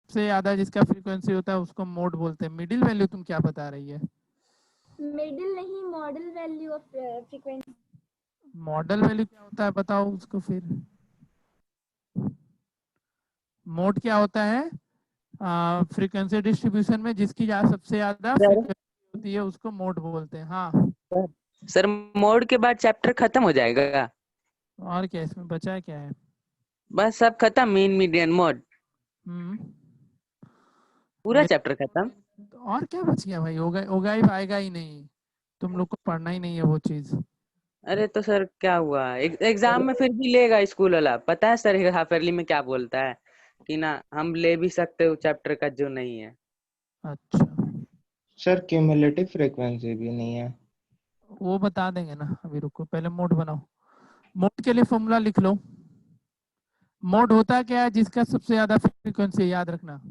सबसे ज्यादा जिसका फ्रीक्वेंसी होता है उसको मोड बोलते हैं। मिडिल वैल्यू तुम क्या बता रही है? मिडिल नहीं, model value of frequency. Model value क्या होता है बताओ उसको फिर। मोड क्या होता है? फ्रीक्वेंसी डिस्ट्रीब्यूशन में जिसकी सबसे ज्यादा सर फ्रीक्वेंसी होती है उसको मोड बोलते हैं। हाँ सर मोड के बाद चैप्टर खत्म हो जाएगा? और क्या इसमें बचा है, क्या है? बस सब खत्म, मीन मीडियन मोड हम्म पूरा चैप्टर खत्म। तो और क्या बच गया भाई? होगा ही, आएगा ही नहीं। तुम लोग को पढ़ना ही नहीं है वो चीज। अरे तो सर क्या हुआ, एग्जाम में फिर भी लेगा स्कूल वाला, पता है सर हाफ ईयरली में क्या बोलता है कि ना हम ले भी सकते हो चैप्टर का जो नहीं है। अच्छा सर क्यूमुलेटिव फ्रीक्वेंसी भी नहीं है। वो बता देंगे ना, अभी रुको, पहले मोड बनाओ। मोड के लिए फॉर्मूला लिख लो। मोड होता क्या है? जिसका सबसे ज्यादा फ्रीक्वेंसी, याद रखना।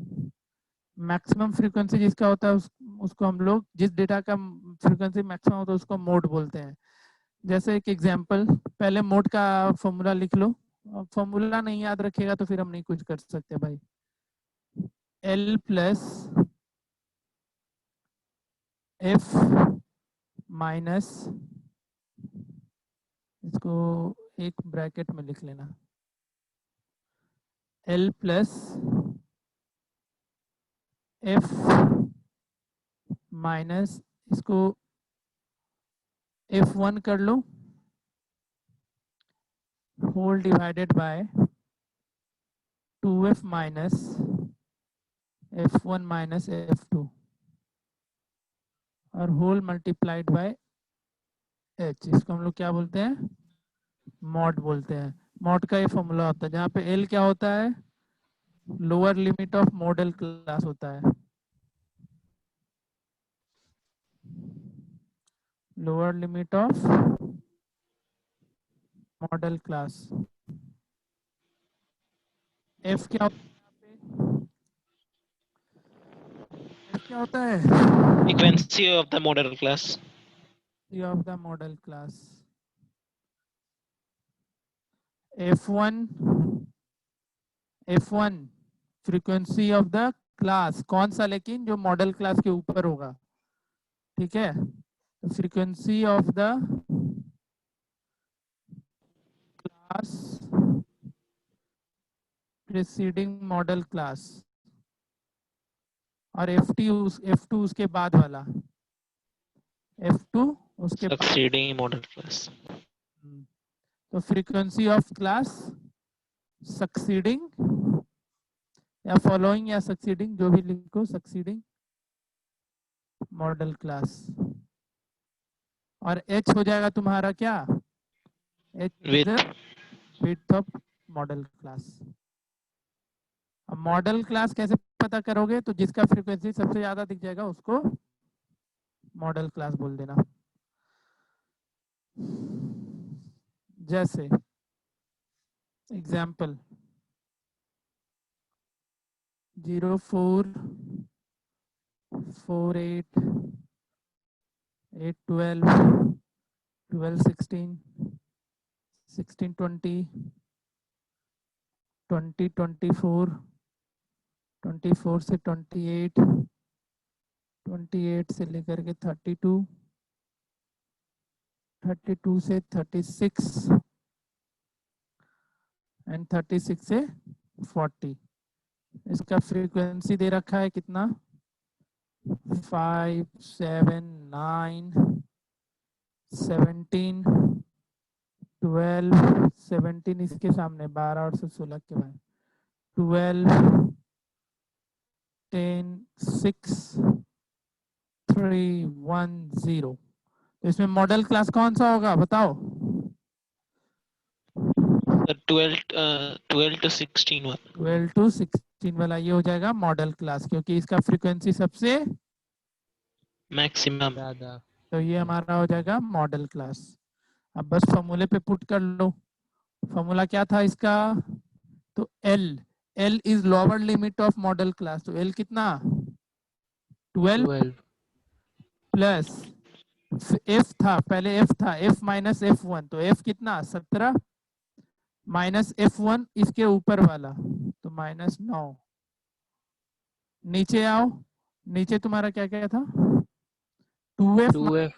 मैक्सिमम फ्रीक्वेंसी जिसका होता है उसको हम लोग, जिस डेटा का फ्रीक्वेंसी मैक्सिमम होता है उसको मोड बोलते हैं। जैसे एक एग्जांपल, पहले मोड का फॉर्मूला लिख लो। फॉर्मूला नहीं याद रखेगा तो फिर हम नहीं कुछ कर सकते भाई। L प्लस एफ माइनस, इसको एक ब्रैकेट में लिख लेना, L प्लस एफ माइनस, इसको F1 कर लो, whole divided by 2f minus F1 minus F2 और होल मल्टीप्लाइड बाय h। इसको हम लोग क्या बोलते हैं? मॉड बोलते हैं। मॉड का ये फॉर्मूला होता है जहाँ पे L क्या होता है? Lower limit of model class होता है। Lower limit of model class. F क्या होता है? F क्या होता है? Frequency of the model class. Of the model class। F1 frequency of the class, कौन सा? लेकिन जो मॉडल क्लास के ऊपर होगा, ठीक है। तो frequency of the class preceding model class, और F2 उसके बाद वाला, F2 उसके बाद। Succeeding model class. तो फ्रीक्वेंसी ऑफ क्लास सक्सीडिंग या फॉलोइंग या सक्सीडिंग, जो भी लिखो, सक्सीडिंग मॉडल क्लास। और H हो जाएगा तुम्हारा क्या? H is the width of model class. अब मॉडल क्लास कैसे पता करोगे? तो जिसका फ्रीक्वेंसी सबसे ज्यादा दिख जाएगा उसको मॉडल क्लास बोल देना। जैसे एग्जाम्पल 04 48 812 1216 1620 2024 24 से 28 28 से लेकर के 32 32 से 36 एंड 36 से 40। इसका फ्रीक्वेंसी दे रखा है कितना? 5 7 9 17 12 17 इसके सामने 12 और 16 के बाद 12 10 6 3 1 0। तो इसमें मॉडल क्लास कौन सा होगा बताओ? 12 to 16 one. 12 to 16 वाला ये हो जाएगा मॉडल क्लास, क्योंकि इसका फ्रीक्वेंसी सबसे Maximum. ज्यादा। तो ये हमारा हो जाएगा मॉडल क्लास। अब बस फॉर्मूले पे पुट कर लो। फॉर्मूला क्या था इसका? तो L is lower limit of model class. तो L कितना? 12 प्लस F था, पहले F था, F माइनस F1, तो F कितना? 17 माइनस F1 इसके ऊपर वाला, तो -9 नीचे आओ, नीचे तुम्हारा क्या क्या था 2f 2f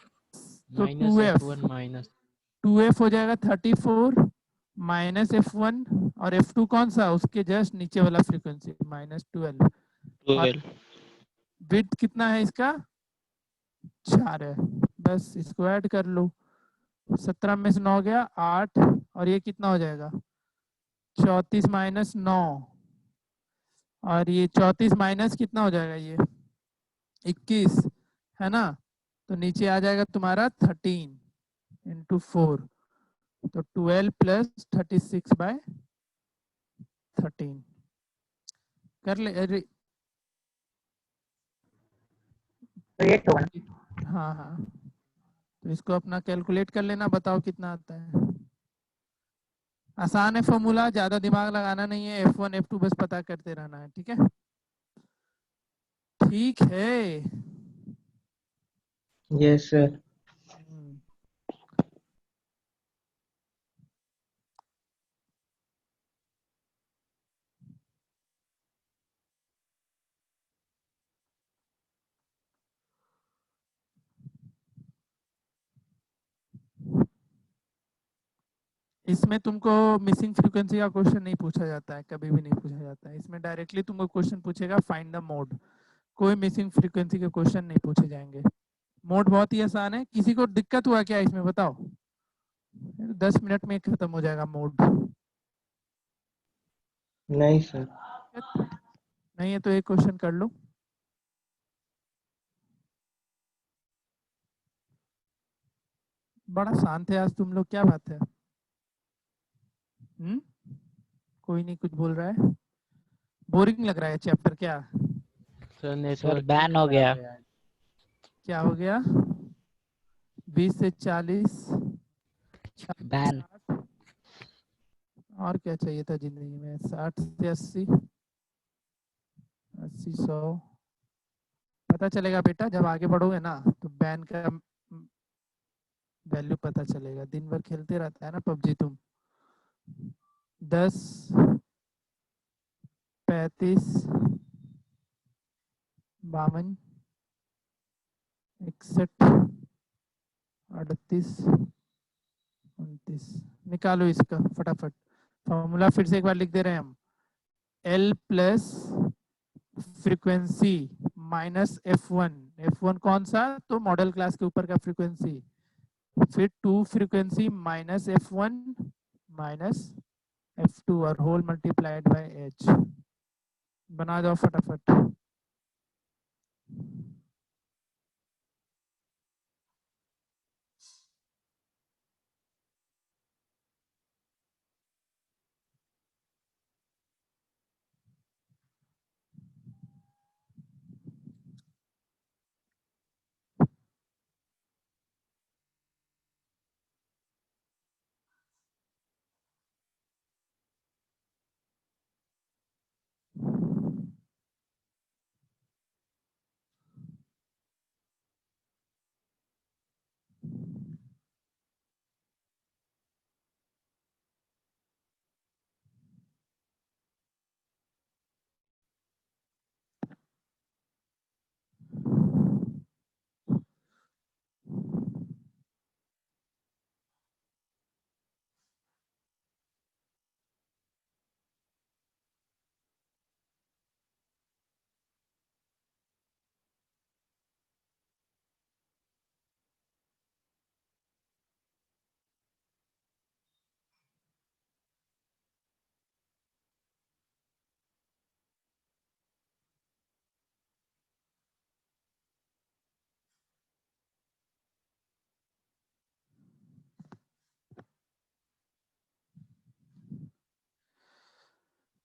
तो minus 2f f1 minus 2f हो जाएगा 34 माइनस f1 और f2 कौन सा उसके जस्ट नीचे वाला फ्रीक्वेंसी माइनस 12 और 12. विड्थ कितना है इसका 4 है, बस इसको ऐड कर लो 17 में से 9 गया 8 और ये कितना हो जाएगा 34 माइनस 9 और ये 34 माइनस कितना हो जाएगा ये 21 है ना, तो नीचे आ जाएगा तुम्हारा 13 इंटू 4 तो 12 प्लस 36/13 कर ले। अरे हाँ हाँ तो इसको अपना कैलकुलेट कर लेना, बताओ कितना आता है। आसान है फॉर्मूला, ज्यादा दिमाग लगाना नहीं है, F1 F2 बस पता करते रहना है, ठीक है ठीक है। Yes sir. इसमें तुमको मिसिंग फ्रीक्वेंसी का क्वेश्चन नहीं पूछा जाता है, कभी भी नहीं पूछा जाता है। इसमें डायरेक्टली तुमको क्वेश्चन पूछेगा फाइंड द मोड, कोई मिसिंग फ्रीक्वेंसी के क्वेश्चन नहीं पूछे जाएंगे। मोड बहुत ही आसान है, किसी को दिक्कत हुआ क्या इसमें बताओ, 10 मिनट में खत्म हो जाएगा मोड। नहीं सर। नहीं है तो एक क्वेश्चन कर लो। बड़ा शांत है आज तुम लोग, क्या बात है? कोई नहीं कुछ बोल रहा है, बोरिंग लग रहा है चैप्टर क्या? सर सर नेटवर्क बैन हो गया। क्या हो गया? 20 से 40 बैन। और क्या चाहिए था जिंदगी में? 60 से 80 80 100 पता चलेगा बेटा, जब आगे बढ़ोगे ना तो बैन का वैल्यू पता चलेगा। दिन भर खेलते रहता है ना पबजी तुम। 10 35 52 61 38 29 निकालो इसका फटाफट। फॉर्मूला फिर से एक बार लिख दे रहे हैं हम, L plus frequency minus F1। F1 कौन सा? तो मॉडल क्लास के ऊपर का फ्रीक्वेंसी, फिर 2 frequency minus F1 minus F2 और होल मल्टीप्लाइड बाय H। बना दो फटाफट।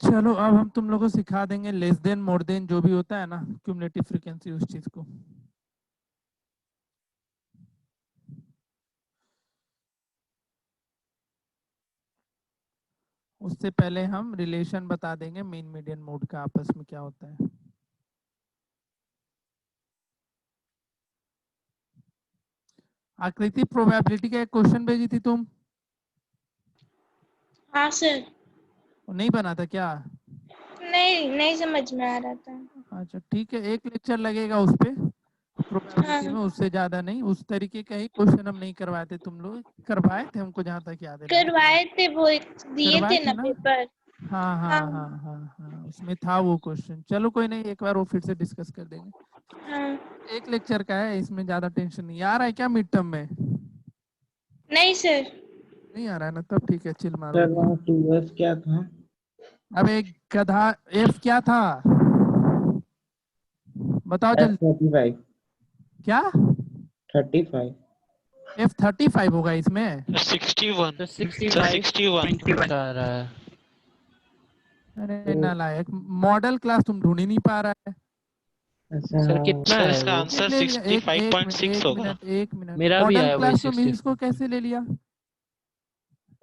चलो अब हम तुम लोगों को सिखा देंगे लेस देन मोर देन जो भी होता है ना, क्यूमुलेटिव फ्रीक्वेंसी, उस चीज को। उससे पहले हम रिलेशन बता देंगे मीन मीडियन मोड का आपस में क्या होता है। आकृति प्रोबेबिलिटी का एक क्वेश्चन भेजी थी तुम, हाँ सर। वो नहीं बना था क्या? नहीं समझ में आ रहा था। अच्छा ठीक है, एक लेक्चर लगेगा उस पे प्रोबेबिलिटी में, उससे ज्यादा नहीं। उस तरीके का ही क्वेश्चन हम नहीं करवाए थे, तुम लोग करवाए थे हमको जहाँ तक याद है। करवाए थे, वो दिए करवाए थे थे ना ना? पेपर। हाँ हाँ हाँ हाँ हाँ हाँ, उसमें था वो क्वेश्चन। चलो कोई नहीं, एक बार वो फिर से डिस्कस कर देंगे। हाँ। एक लेक्चर का है, इसमें ज्यादा टेंशन नहीं। आ रहा है क्या मिड टर्म में? नहीं सर। नहीं आ रहा है ना, तब ठीक है, चिल मारो सर अभी। वहाँ 2s क्या था? अब एक गधा एफ क्या था बताओ जल्दी। F35 क्या 35 F35 होगा इसमें? 61 तो sir 65 61 बता रहा है। अरे नालायक, मॉडल क्लास तुम ढूंढ ही नहीं पा रहा है। अच्छा सर हाँ। कितना सर है इसका वो? आंसर ले लिया, एक एक मिनट 65.6 होगा। एक मिनट, मेरा भी मॉडल आया वही क्लास तो मीन्स 65। को कैसे ले लिया?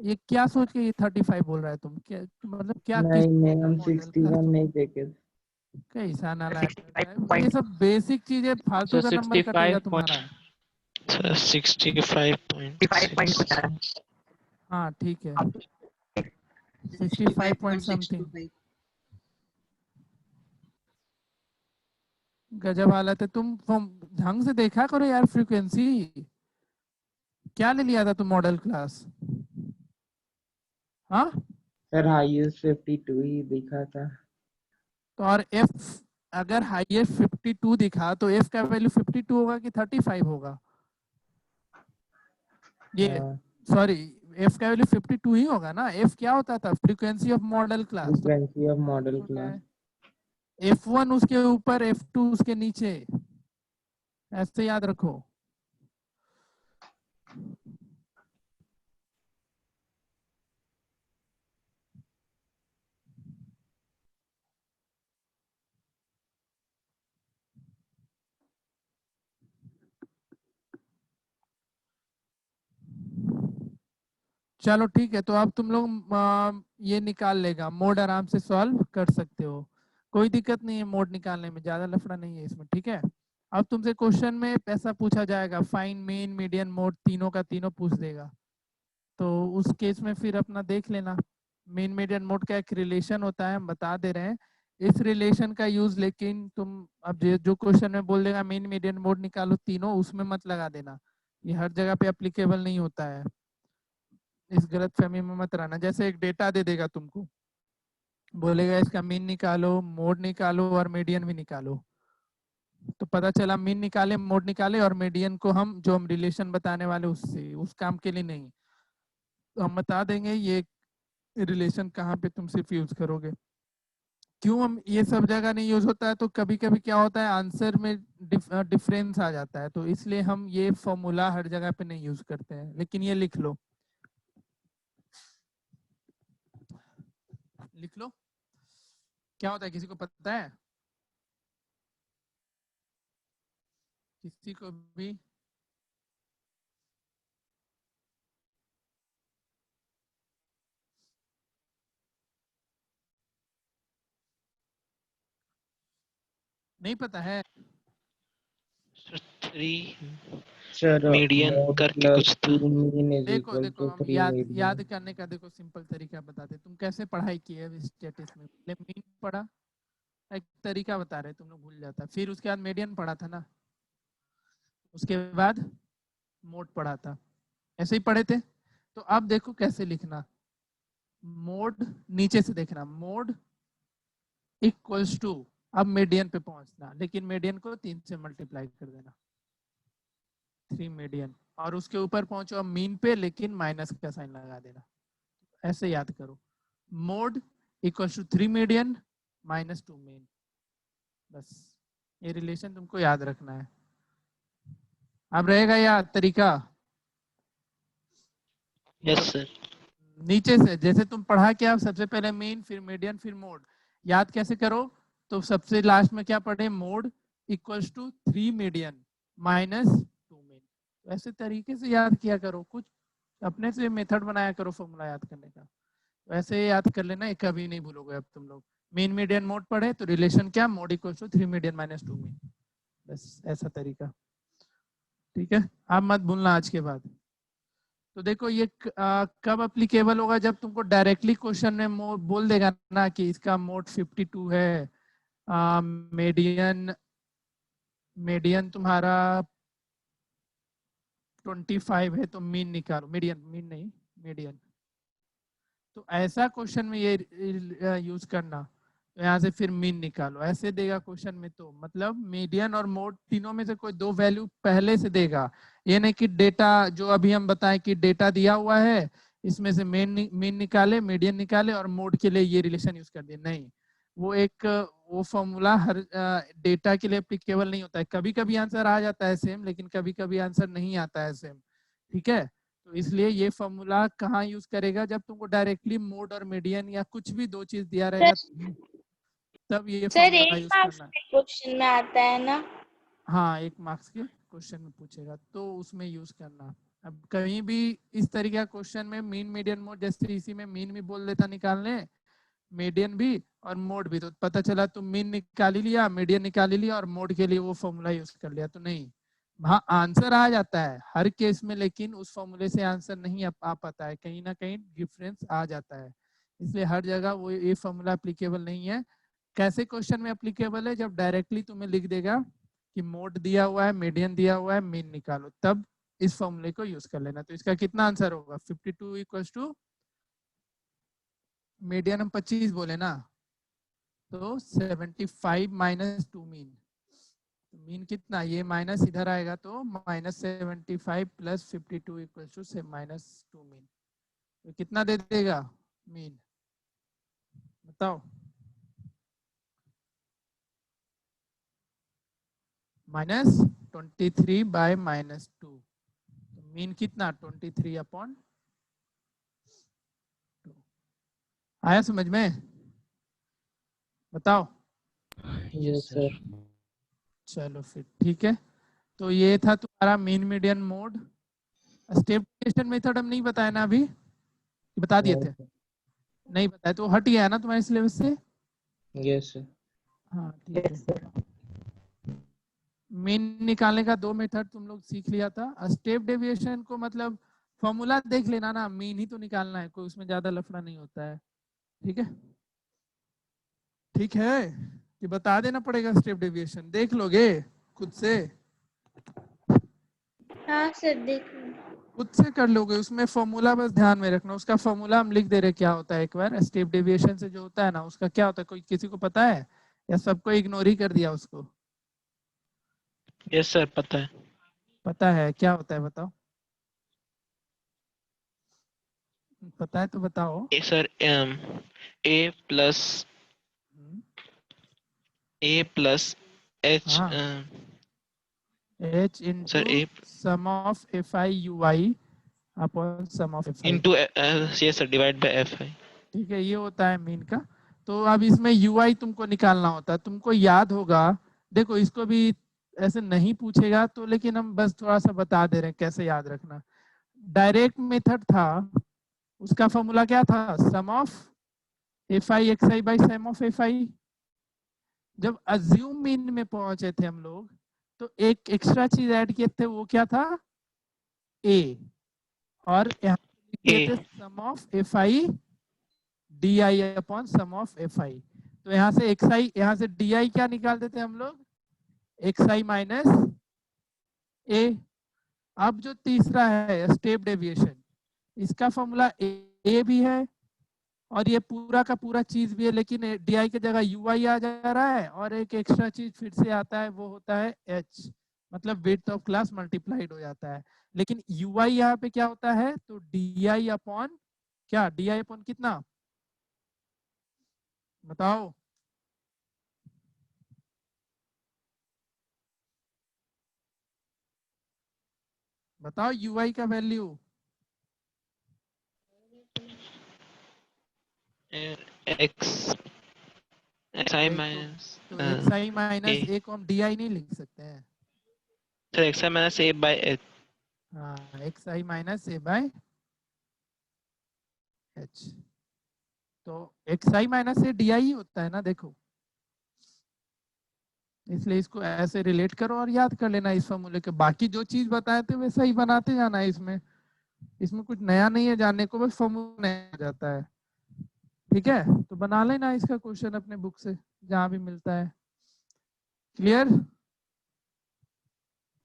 ये क्या सोच के ये 35 बोल रहा है तुम? क्या मतलब क्या किस नहीं हम मॉडल क्लास 61 तुम नहीं देखे थे। कैसा नालायक लड़का है? ये सब बेसिक चीजें फालतू सर का नंबर कटेगा 65 तुम्हारा। सर 65.6 हाँ ठीक है, 65 पॉइंट समथिंग। गजब हालत है। तुम ढंग से देखा करो यार फ्रीक्वेंसी। क्या ले लिया था तुम मॉडल क्लास? हाँ सर हाईएस्ट 52 ही दिखा था। तो और एफ अगर हाईएस्ट 52 दिखा तो एफ का वैल्यू 52 होगा कि 35 होगा? ये हाँ सॉरी, एफ का वैल्यू 52 ही होगा ना। एफ क्या होता था? Frequency of model class. Frequency of model class. F1 उसके ऊपर, F2 उसके नीचे, ऐसे याद रखो। चलो ठीक है, तो अब तुम लोग ये निकाल लेगा मोड, आराम से सॉल्व कर सकते हो, कोई दिक्कत नहीं है मोड निकालने में, ज्यादा लफड़ा नहीं है इसमें, ठीक है। अब तुमसे क्वेश्चन में ऐसा पूछा जाएगा, फाइन मीन मीडियन मोड, तीनों का तीनों पूछ देगा। तो उस केस में फिर अपना देख लेना, मीन मीडियन मोड का एक रिलेशन होता है, हम बता दे रहे हैं इस रिलेशन का यूज। लेकिन तुम अब जो क्वेश्चन में बोल देगा मीन मीडियन मोड निकालो तीनों, उसमें मत लगा देना, ये हर जगह पे एप्लीकेबल नहीं होता है। इस गलत फहमी में मत रहना। जैसे एक डेटा दे देगा तुमको, बोलेगा इसका मीन निकालो, मोड निकालो और मीडियन भी निकालो, तो पता चला मीन निकाले, मोड निकाले और मीडियन को हम जो हम रिलेशन बताने वाले उससे उस काम के लिए नहीं, तो हम बता देंगे ये रिलेशन कहाँ पे तुम सिर्फ यूज करोगे। क्यों हम ये सब जगह नहीं यूज होता है? तो कभी कभी क्या होता है आंसर में डिफरेंस आ जाता है, तो इसलिए हम ये फॉर्मूला हर जगह पे नहीं यूज करते हैं। लेकिन ये लिख लो, लिख लो क्या होता है, किसी को पता है? किसी को भी? नहीं पता है? सर 3 सर मीडियन मोड करके प्लस कुछ था। 2 मीन इज देखो इक्वल देखो, टू हम 3 मीडियन। याद करने का देखो सिंपल तरीका बताते। तुम कैसे पढ़ाई की है स्टेटिस में? पहले मीन पढ़ा, एक तरीका बता रहे, तुम लोग भूल जाता। फिर उसके बाद मीडियन पढ़ा था ना, उसके बाद मोड पढ़ा था, ऐसे ही पढ़े थे। तो अब देखो कैसे लिखना, मोड नीचे से देखना, मोड इक्वल्स टू, अब मीडियन पे पहुंचना, लेकिन मीडियन को 3 से मल्टीप्लाई कर देना, 3 मीडियन, और उसके ऊपर पहुंचो अब मीन पे, लेकिन माइनस का साइन लगा देना। ऐसे याद करो, mode equals to 3 median minus 2 mean, बस ये रिलेशन तुमको याद रखना है। अब रहेगा याद तरीका, यस सर। नीचे से जैसे तुम पढ़ा क्या, सबसे पहले मीन फिर मीडियन फिर मोड, याद कैसे करो? तो सबसे लास्ट में क्या पढ़े, mode equals to 3 median minus 2 mean. ऐसे तरीके से याद किया करो, कुछ अपने से मेथड बनाया करो फॉर्मूला याद करने का, तो ऐसे याद कर लेना, एक कभी नहीं भूलोगे अब तुम लोग। मीन मीडियन मोड पढ़े तो रिलेशन क्या, mode equals to 3 median minus 2 mean, बस ऐसा तरीका, ठीक है। आप मत भूलना आज के बाद। तो देखो ये कब अप्लीकेबल होगा, जब तुमको डायरेक्टली क्वेश्चन में बोल देगा ना कि इसका मोड 52 है, मीडियन मीडियन तुम्हारा 25 है तो मीन निकालो, मीडियन मीन नहीं मीडियन। तो ऐसा क्वेश्चन में ये यूज करना, तो यहाँ से फिर मीन निकालो, ऐसे देगा क्वेश्चन में। तो मतलब मीडियन और मोड तीनों में से कोई दो वैल्यू पहले से देगा। ये नहीं कि डेटा जो अभी हम बताएं कि डेटा दिया हुआ है इसमें से मीन निकाले, मीडियन निकाले और मोड के लिए ये रिलेशन यूज कर दिए, नहीं। वो फॉर्मूला हर डेटा के लिए एप्लीकेबल नहीं होता है। कभी कभी आंसर आ जाता है सेम, लेकिन कभी कभी आंसर नहीं आता है सेम, ठीक है। तो इसलिए ये फॉर्मूला कहाँ यूज करेगा, जब तुमको डायरेक्टली मोड और मीडियन या कुछ भी दो चीज दिया रहेगा तब ये सर फॉर्मूला 1 यूज मार्क्स करना। के क्वेश्चन में आता है ना? हाँ 1 मार्क्स के क्वेश्चन में पूछेगा तो उसमें यूज करना। अब कहीं भी इस तरीके का क्वेश्चन में मीन मीडियन मोड, जैसे इसी में मीन भी बोल देता निकालने, मीडियन भी और मोड भी, तो पता चला तुम मीन निकाल ही लिया, मीडियन निकाल ही लिया और मोड के लिए वो फॉर्मूला यूज कर लिया। तो नहीं, हाँ आंसर आ जाता है हर केस में, लेकिन उस फॉर्मूले से आंसर नहीं आ पाता है, कहीं ना कहीं डिफरेंस आ जाता है। इसलिए हर जगह वो ये फॉर्मूला एप्लीकेबल नहीं है। कैसे क्वेश्चन में एप्लीकेबल है, जब डायरेक्टली तुम्हें लिख देगा कि मोड दिया हुआ है, मीडियन दिया हुआ है, मीन निकालो, तब इस फॉर्मूले को यूज कर लेना। तो इसका कितना आंसर होगा, 52 इक्वल टू मीडियन हम 25 बोले ना, तो 75 माइनस 2 मीन। मीन कितना, ये माइनस इधर आएगा तो -75 प्लस 52 इक्वल टू से -2 मीन। तो कितना दे देगा मीन, बताओ। -23 बाय -2, तो मीन कितना 23/2। आया समझ में, बताओ। Yes sir. चलो फिर ठीक है। तो ये था तुम्हारा mean median mode. Step deviation method हम नहीं बताया ना अभी, बता दिए थे? नहीं बताया तो हट गया ना तुम्हारे सिलेबस से? Yes sir. हाँ ठीक है। मीन निकालने का 2 मेथड तुम लोग सीख लिया था। स्टेप डेविएशन को मतलब फॉर्मूला देख लेना ना, मीन ही तो निकालना है, कोई उसमें ज्यादा लफड़ा नहीं होता है, ठीक है। ठीक है कि बता देना पड़ेगा, स्टेप डेविएशन देख लोगे खुद से? हाँ सर देख खुद से कर लोगे, उसमें फॉर्मूला बस ध्यान में रखना। उसका फॉर्मूला हम लिख दे रहे क्या होता है एक बार। स्टेप डेविएशन से जो होता है ना उसका क्या होता है, कोई किसी को पता है या सबको इग्नोर ही कर दिया उसको? यस सर पता है। पता है, क्या होता है बताओ, पता है तो बताओ। ए सर ए प्लस एच हाँ h sir into A sum of fi ui upon sum of fi, into yes sir divide by F है। ठीक है, ये होता है मीन का। तो अब इसमें ui तुमको निकालना होता है, तुमको याद होगा। देखो इसको भी ऐसे नहीं पूछेगा तो, लेकिन हम बस थोड़ा सा बता दे रहे हैं कैसे याद रखना। डायरेक्ट मेथड था, उसका फॉर्मूला क्या था, sum of fi xi by sum of fi। जब अज्यूम मीन में पहुंचे थे हम लोग तो एक एक्स्ट्रा चीज ऐड किए थे, वो क्या था, a, और यहाँ किए थे sum of fi D I upon sum of fi। तो यहाँ से xi, यहाँ से डी क्या निकालते थे हम लोग, xi माइनस a। अब जो तीसरा है स्टेप डेविएशन, इसका फॉर्मूला a भी है और ये पूरा का पूरा चीज भी है, लेकिन डी की जगह ui आ जा रहा है और एक एक्स्ट्रा चीज फिर से आता है, वो होता है h, मतलब विड्थ ऑफ क्लास मल्टीप्लाइड हो जाता है। लेकिन ui यहाँ पे क्या होता है, तो डी अपॉन क्या, डी अपॉन कितना बताओ, बताओ ui का वैल्यू। एक्स एक्स माइनस तो xi माइनस a को हम di नहीं लिख सकते हैं? Sir X minus A by H. हाँ xi माइनस a बाय h, तो xi माइनस a di ही होता है ना, देखो। इसलिए इसको ऐसे रिलेट करो और याद कर लेना इस फॉर्मूले के। बाकी जो चीज बताए थे वैसा ही बनाते जाना है, इसमें कुछ नया नहीं है जानने को, बस फॉर्मूला नया जाता है, ठीक है। तो बना लेना इसका क्वेश्चन अपने बुक से। जहां भी मिलता है। क्लियर?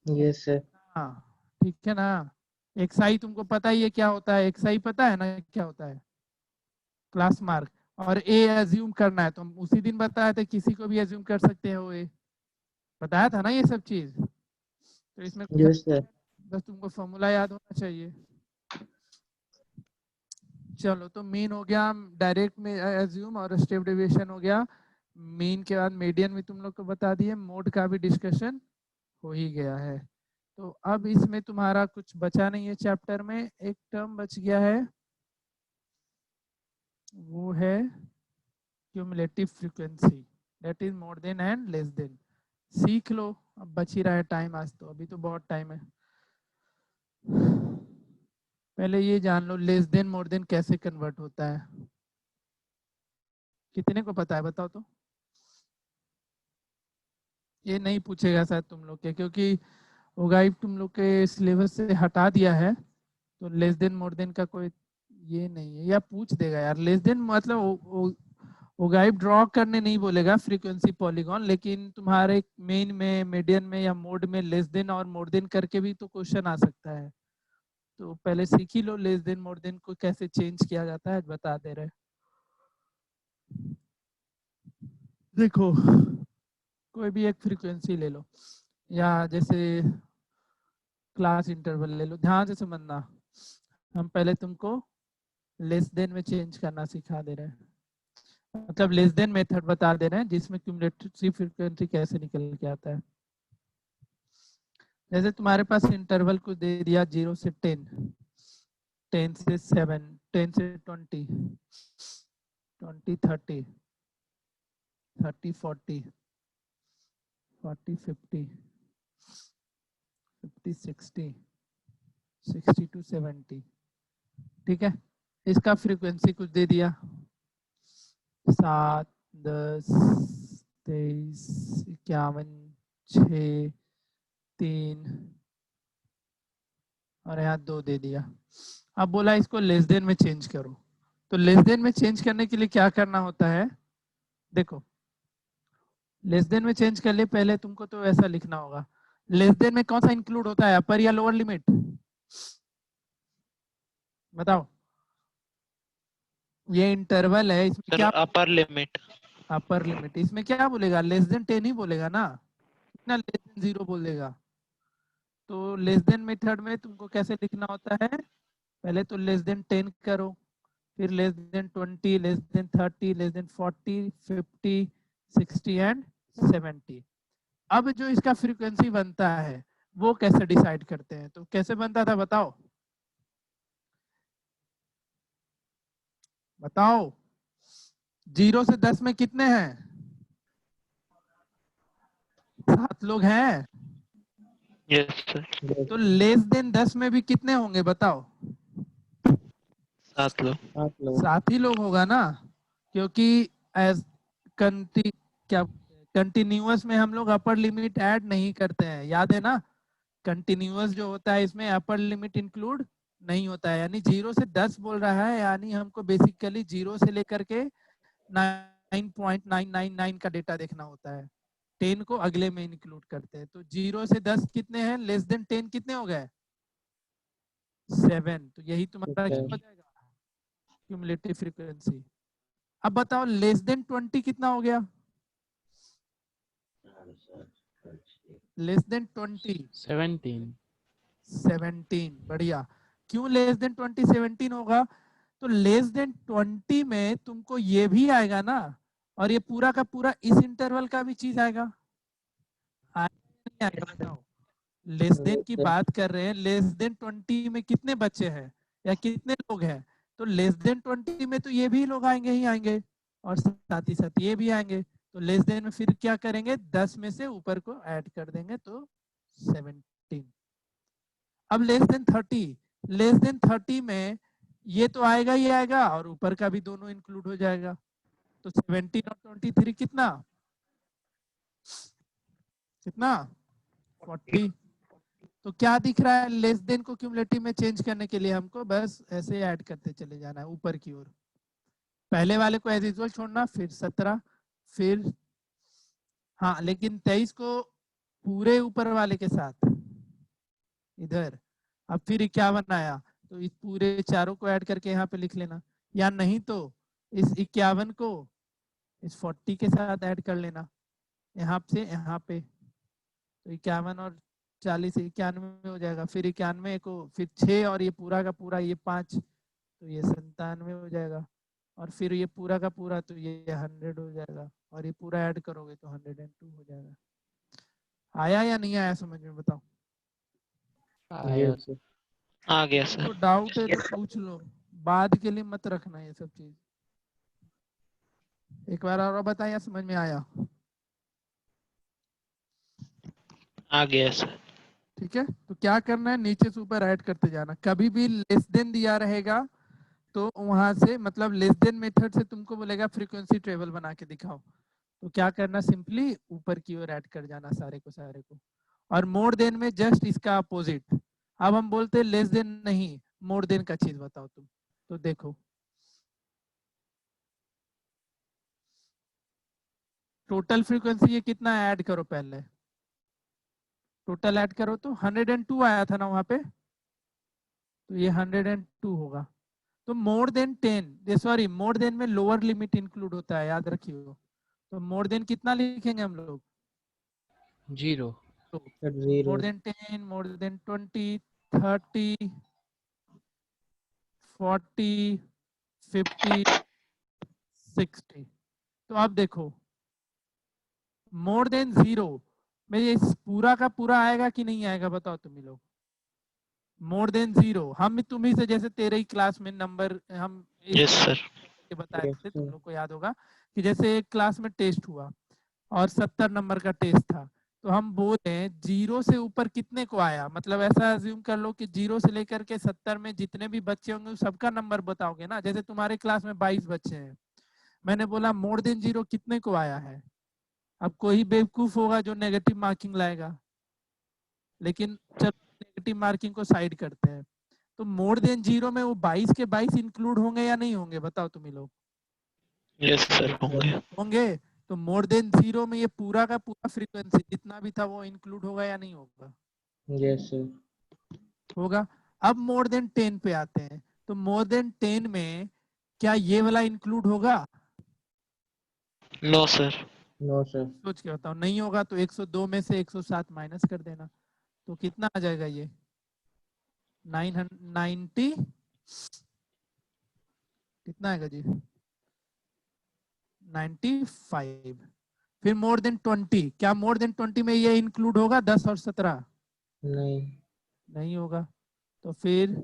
Yes sir. हाँ ठीक है ना। एक्सआई तुमको पता ही है क्या होता है, एक्सआई पता है ना क्या होता है? Class mark. और ए एज्यूम करना है, तो हम उसी दिन बताए थे किसी को भी एज्यूम कर सकते हो, ए बताया था ना ये सब चीज। तो इसमें यस सर। बस तुमको फॉर्मूला याद होना चाहिए। चलो तो मीन हो गया, डायरेक्ट में एज्यूम, और स्टेप डेविएशन हो गया। मीन के बाद मीडियन भी तुम लोग को बता दिए, मोड का भी डिस्कशन हो ही गया है। तो अब इसमें तुम्हारा कुछ बचा नहीं है चैप्टर में, एक टर्म बच गया है, वो है cumulative frequency, that is more than and less than. सीख लो, अब बच ही रहा है टाइम, आज तो अभी तो बहुत टाइम है। पहले ये जान लो लेस देन मोर देन कैसे कन्वर्ट होता है, कितने को पता है बताओ तो? ये नहीं पूछेगा शायद तुम लोग के, क्योंकि उगाइब तुम लोग के सिलेबस से हटा दिया है, तो लेस देन मोर देन का कोई ये नहीं है, या पूछ देगा यार। लेस देन मतलब उगाइब ड्रॉ करने नहीं बोलेगा फ्रीक्वेंसी पॉलीगॉन, लेकिन तुम्हारे मेन में, मीडियन में या मोड में लेस देन और मोर देन करके भी तो क्वेश्चन आ सकता है। तो पहले सीख ही लो लेस देन मोर देन को कैसे चेंज किया जाता है, बता दे रहे। देखो कोई भी एक फ्रीक्वेंसी ले लो, या जैसे क्लास इंटरवल ले लो, ध्यान से समझना। हम पहले तुमको लेस देन में चेंज करना सिखा दे रहे हैं, मतलब लेस देन मेथड बता दे रहे हैं जिसमें क्यूमुलेटिव फ्रीक्वेंसी कैसे निकल के आता है। जैसे तुम्हारे पास इंटरवल को दे दिया 0 से 10, 10 से 7, 10 से 20, 20 30, 30 40, 40 50, 50 60, 60 to 70। ठीक है, इसका फ्रीक्वेंसी कुछ दे दिया 7, 10, 23, 51, 6, 3 और यहाँ 2 दे दिया। अब बोला इसको लेस देन में चेंज करो, तो लेस देन में चेंज करने के लिए क्या करना होता है? देखो लेस देन में चेंज कर लिए, पहले तुमको तो ऐसा लिखना होगा, लेस देन में कौन सा इंक्लूड होता है, अपर या लोअर लिमिट? बताओ, ये इंटरवल है, इसमें सर क्या? Upper limit. अपर लिमिट, इसमें क्या बोलेगा? लेस देन 10 ही बोलेगा ना, कितना लेस देन 0 बोलेगा। तो लेस देन मेथड में तुमको कैसे लिखना होता है? पहले तो लेस देन 10 करो, फिर less than 20, less than 30, less than 40, 50, 60 and 70। अब जो इसका फ्रीक्वेंसी बनता है वो कैसे डिसाइड करते हैं? तो कैसे बनता था बताओ, बताओ। 0 से 10 में कितने हैं? 7 लोग हैं। Yes sir. तो लेस देन 10 में भी कितने होंगे बताओ? 7 लोग। 8 लोग। 7 ही लोग होगा ना, क्योंकि एज क्या कंटिन्यूअस में हम लोग अपर लिमिट ऐड नहीं करते हैं, याद है ना? कंटिन्यूअस जो होता है इसमें अपर लिमिट इंक्लूड नहीं होता है, यानी 0 से 10 बोल रहा है, यानी हमको बेसिकली 0 से लेकर के 9.999 का डेटा देखना होता है, 10 को अगले में इंक्लूड करते हैं। तो 0 से 10 कितने हैं, लेस देन 10 कितने हो गए? 7। तो यही तुम्हारा क्या हो जाएगा? Cumulative frequency. अब बताओ लेस देन 20 कितना हो गया? Less than 20 17। 17। बढ़िया। क्यों लेस देन 20 17 होगा? तो लेस देन 20 में तुमको ये भी आएगा ना, और ये पूरा का पूरा इस इंटरवल का भी चीज आएगा, नहीं आएगा? बताओ, लेस देन की बात कर रहे हैं, लेस देन 20 में कितने बच्चे हैं या कितने लोग हैं? तो लेस देन 20 में तो ये भी लोग आएंगे ही आएंगे, और साथ ही साथ ये भी आएंगे। तो लेस देन में फिर क्या करेंगे, 10 में से ऊपर को ऐड कर देंगे, तो 17। अब लेस देन 30, लेस देन 30 में ये तो आएगा ही आएगा, और ऊपर का भी दोनों इंक्लूड हो जाएगा। तो 17 और 23 कितना कितना 40। तो क्या दिख रहा है, लेस देन को क्यूमुलेटिव में चेंज करने के लिए हमको बस ऐसे ऐड करते चले जाना है ऊपर की ओर। पहले वाले को एज यूजुअल छोड़ना, फिर 17, फिर हाँ लेकिन 23 को पूरे ऊपर वाले के साथ इधर, अब फिर 51 आया तो इस पूरे चारों को ऐड करके यहाँ पे लिख लेना, या नहीं तो इस 51 को इस 40 के साथ ऐड कर लेना यहाँ से यहाँ पे, तो 51 और 40 91 हो जाएगा, फिर 91 को फिर 6 और ये पूरा का पूरा ये 5 तो ये 97 हो जाएगा, और फिर ये पूरा का पूरा तो ये 100 हो जाएगा, और ये पूरा ऐड करोगे तो 102 हो जाएगा। आया या नहीं आया समझ में, बताओ। आया सर। आ गया तो सर। डाउट है तो पूछ लो, बाद के लिए मत रखना ये सब चीज। एक बार और बताया, समझ में आया? आ गया सर। ठीक है, तो क्या करना है, नीचे से ऊपर ऐड करते जाना। कभी भी लेस देन दिया रहेगा तो वहां से मतलब लेस देन मेथड से तुमको बोलेगा फ्रीक्वेंसी टेबल बना के दिखाओ, तो क्या करना, सिंपली ऊपर की ओर ऐड कर जाना सारे को सारे को। और मोर देन में जस्ट इसका अपोजिट। अब हम बोलते हैं लेस देन नहीं, मोर देन का चीज बताओ तुम। तो देखो टोटल फ्रीक्वेंसी ये कितना ऐड करो, पहले टोटल ऐड करो तो 102 आया था ना वहां पे, तो ये 102 होगा। तो more than 10, sorry more than में लोअर लिमिट इंक्लूड होता है, याद रखिए। तो मोर देन कितना लिखेंगे हम लोग? 0 तो sir more 0। Then 10, more than 20, 30, 40, 50, 60। तो अब देखो मोर देन 0 में ये पूरा का पूरा आएगा कि नहीं आएगा, बताओ तुम ही लोग। मोर देन 0 हम तुम ही से, जैसे तेरे ही क्लास में नंबर हम यस सर। के बताए Yes, थे, sir. तुम लोग को याद होगा कि जैसे एक क्लास में टेस्ट हुआ और 70 नंबर का टेस्ट था, तो हम बोले 0 से ऊपर कितने को आया, मतलब ऐसा अज्यूम कर लो कि 0 से लेकर के 70 में जितने भी बच्चे होंगे सबका नंबर बताओगे ना। जैसे तुम्हारे क्लास में 22 बच्चे हैं, मैंने बोला मोर देन 0 कितने को आया है। अब कोई बेवकूफ होगा जो नेगेटिव मार्किंग लाएगा, लेकिन चलो नेगेटिव मार्किंग को साइड करते हैं। तो मोर देन 0 में वो 22 के 22 इंक्लूड होंगे या नहीं होंगे, बताओ तुम ही लोग। यस सर होंगे। होंगे। तो मोर देन 0 में ये पूरा का पूरा फ्रीक्वेंसी जितना भी था वो इंक्लूड होगा या नहीं होगा? Yes, sir. होगा। अब मोर देन 10 पे आते हैं, तो मोर देन 10 में क्या ये वाला इंक्लूड होगा? No sir. No, sir. सोच के बताओ, नहीं होगा तो 102 में से 107 माइनस कर देना, तो कितना आ जाएगा ये 990, कितना आएगा जी 95। फिर मोर देन 20, क्या मोर देन 20 में ये इंक्लूड होगा 10 और 17? नहीं। नहीं होगा। तो फिर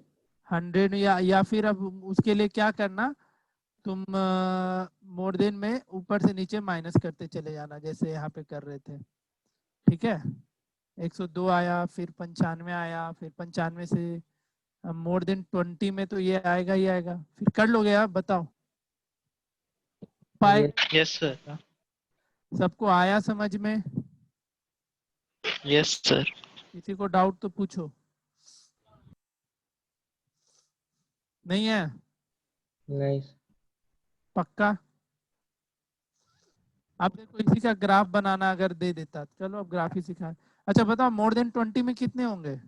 100 या फिर अब उसके लिए क्या करना, तुम मोर देन में ऊपर से नीचे माइनस करते चले जाना जैसे यहाँ पे कर रहे थे। ठीक है, 102 आया, फिर 95 आया, फिर 95 से मोर देन 20 में तो ये आएगा ही आएगा। फिर कर लोगे आप, बताओ पाए? Yes. Yes sir. सबको आया समझ में? Yes sir. किसी को डाउट तो पूछो। नहीं है? नहीं। पक्का? अब देखो इसी का ग्राफ बनाना अगर दे देता, चलो अब ग्राफ ही सिखा। अच्छा बताओ मोर देन 20 में कितने होंगे,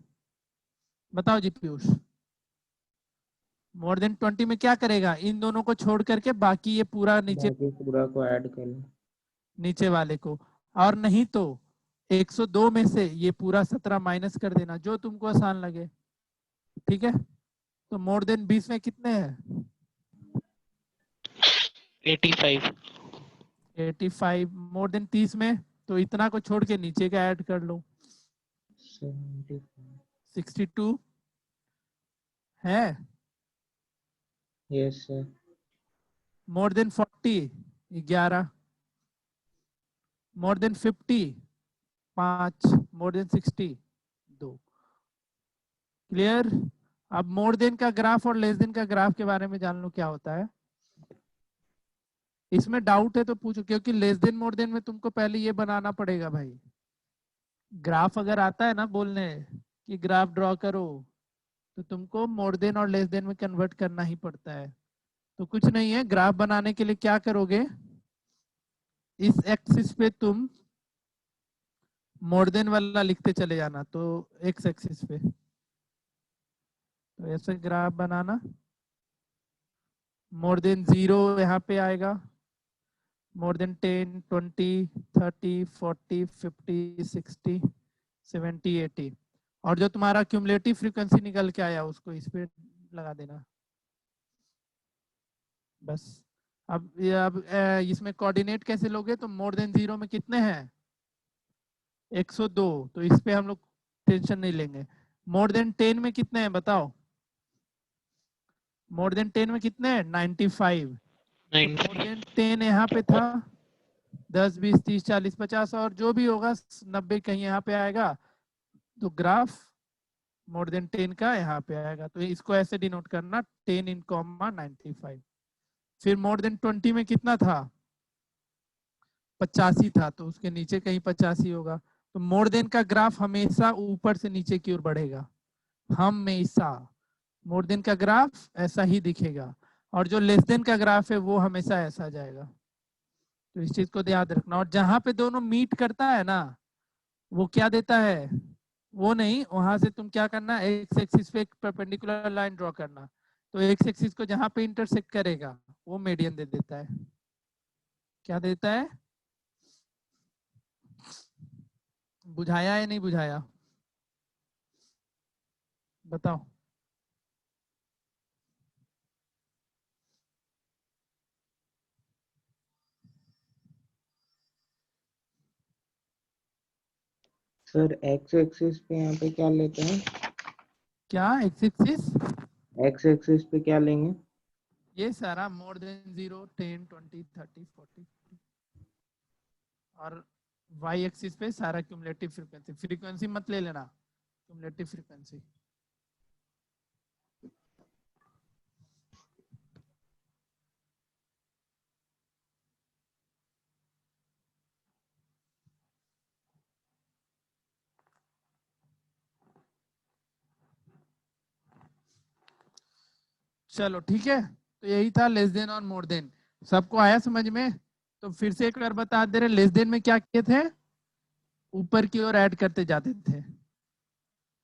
बताओ जी पीयूष। मोर देन 20 में क्या करेगा, इन दोनों को छोड़ करके बाकी ये पूरा नीचे बाकी पूरा को ऐड कर लो। नीचे वाले को, और नहीं तो 102 में से ये पूरा 17 माइनस कर देना, जो तुमको आसान लगे। ठीक है, तो मोर देन 20 में कितने हैं? 85। 85। मोर देन 30 में तो इतना को छोड़ के नीचे का ऐड कर लो, 75। 62 है। Yes, sir. More than 40 11, more than 50 5, more than 60 2। Clear? अब मोर देन का ग्राफ और लेस देन का ग्राफ के बारे में जान लो क्या होता है। इसमें डाउट है तो पूछो, क्योंकि लेस देन मोर देन में तुमको पहले ये बनाना पड़ेगा भाई। ग्राफ अगर आता है ना बोलने कि ग्राफ ड्रॉ करो, तो तुमको मोर देन और लेस देन में कन्वर्ट करना ही पड़ता है। तो कुछ नहीं है, ग्राफ बनाने के लिए क्या करोगे, इस एक्सिस पे तुम मोर देन वाला लिखते चले जाना, तो एक्स एक्सिस पे तो ऐसे ग्राफ बनाना। मोर देन 0 यहाँ पे आएगा, मोर देन 10, 20, 30, 40, 50, 60, 70, 80, और जो तुम्हारा क्यूमुलेटिव फ्रीक्वेंसी निकल के आया उसको इस पे लगा देना बस। अब इसमें कोऑर्डिनेट कैसे लोगे, तो मोर देन 0 में कितने हैं 102, तो इस पे हम लोग टेंशन नहीं लेंगे। मोर देन 10 में कितने हैं बताओ, मोर देन 10 में कितने हैं 95, तो मोर देन 10 यहाँ पे था, 10, 20, 30, 40, 50 और जो भी होगा 90 कहीं यहाँ पे आएगा, तो ग्राफ मोर देन 10 का यहाँ पे आएगा, तो इसको ऐसे डिनोट करना 10 इन कॉमा 95। फिर मोर देन 20 में कितना था 85 था, तो उसके नीचे कहीं 85 होगा, तो मोर देन का ग्राफ हमेशा ऊपर से नीचे की ओर बढ़ेगा, हमेशा मोर देन का ग्राफ ऐसा ही दिखेगा, और जो लेस देन का ग्राफ है वो हमेशा ऐसा जाएगा, तो इस चीज को याद रखना। और जहां पे दोनों मीट करता है ना, वो क्या देता है, वो नहीं, वहां से तुम क्या करना, एक्स एक्सिस पे एक परपेंडिकुलर लाइन ड्रॉ करना, तो एक्स एक्सिस को जहां पे इंटरसेक्ट करेगा वो मीडियन दे देता है। क्या देता है, बुझाया या नहीं बुझाया बताओ। सर एक्स एक्सिस पे यहाँ पे क्या लेते हैं, क्या एक्स एक्सिस, एक्स एक्सिस पे क्या लेंगे, ये सारा मोर देन 0, 10, 20, 30, 40, और वाई एक्सिस पे सारा क्यूमुलेटिव फ्रीक्वेंसी, फ्रीक्वेंसी मत ले लेना, क्यूमुलेटिव फ्रीक्वेंसी। चलो ठीक है, तो यही था लेस देन और मोर देन, सबको आया समझ में। तो फिर से एक बार बता दे रहे, लेस देन में क्या किए थे, ऊपर की ओर ऐड करते जाते थे,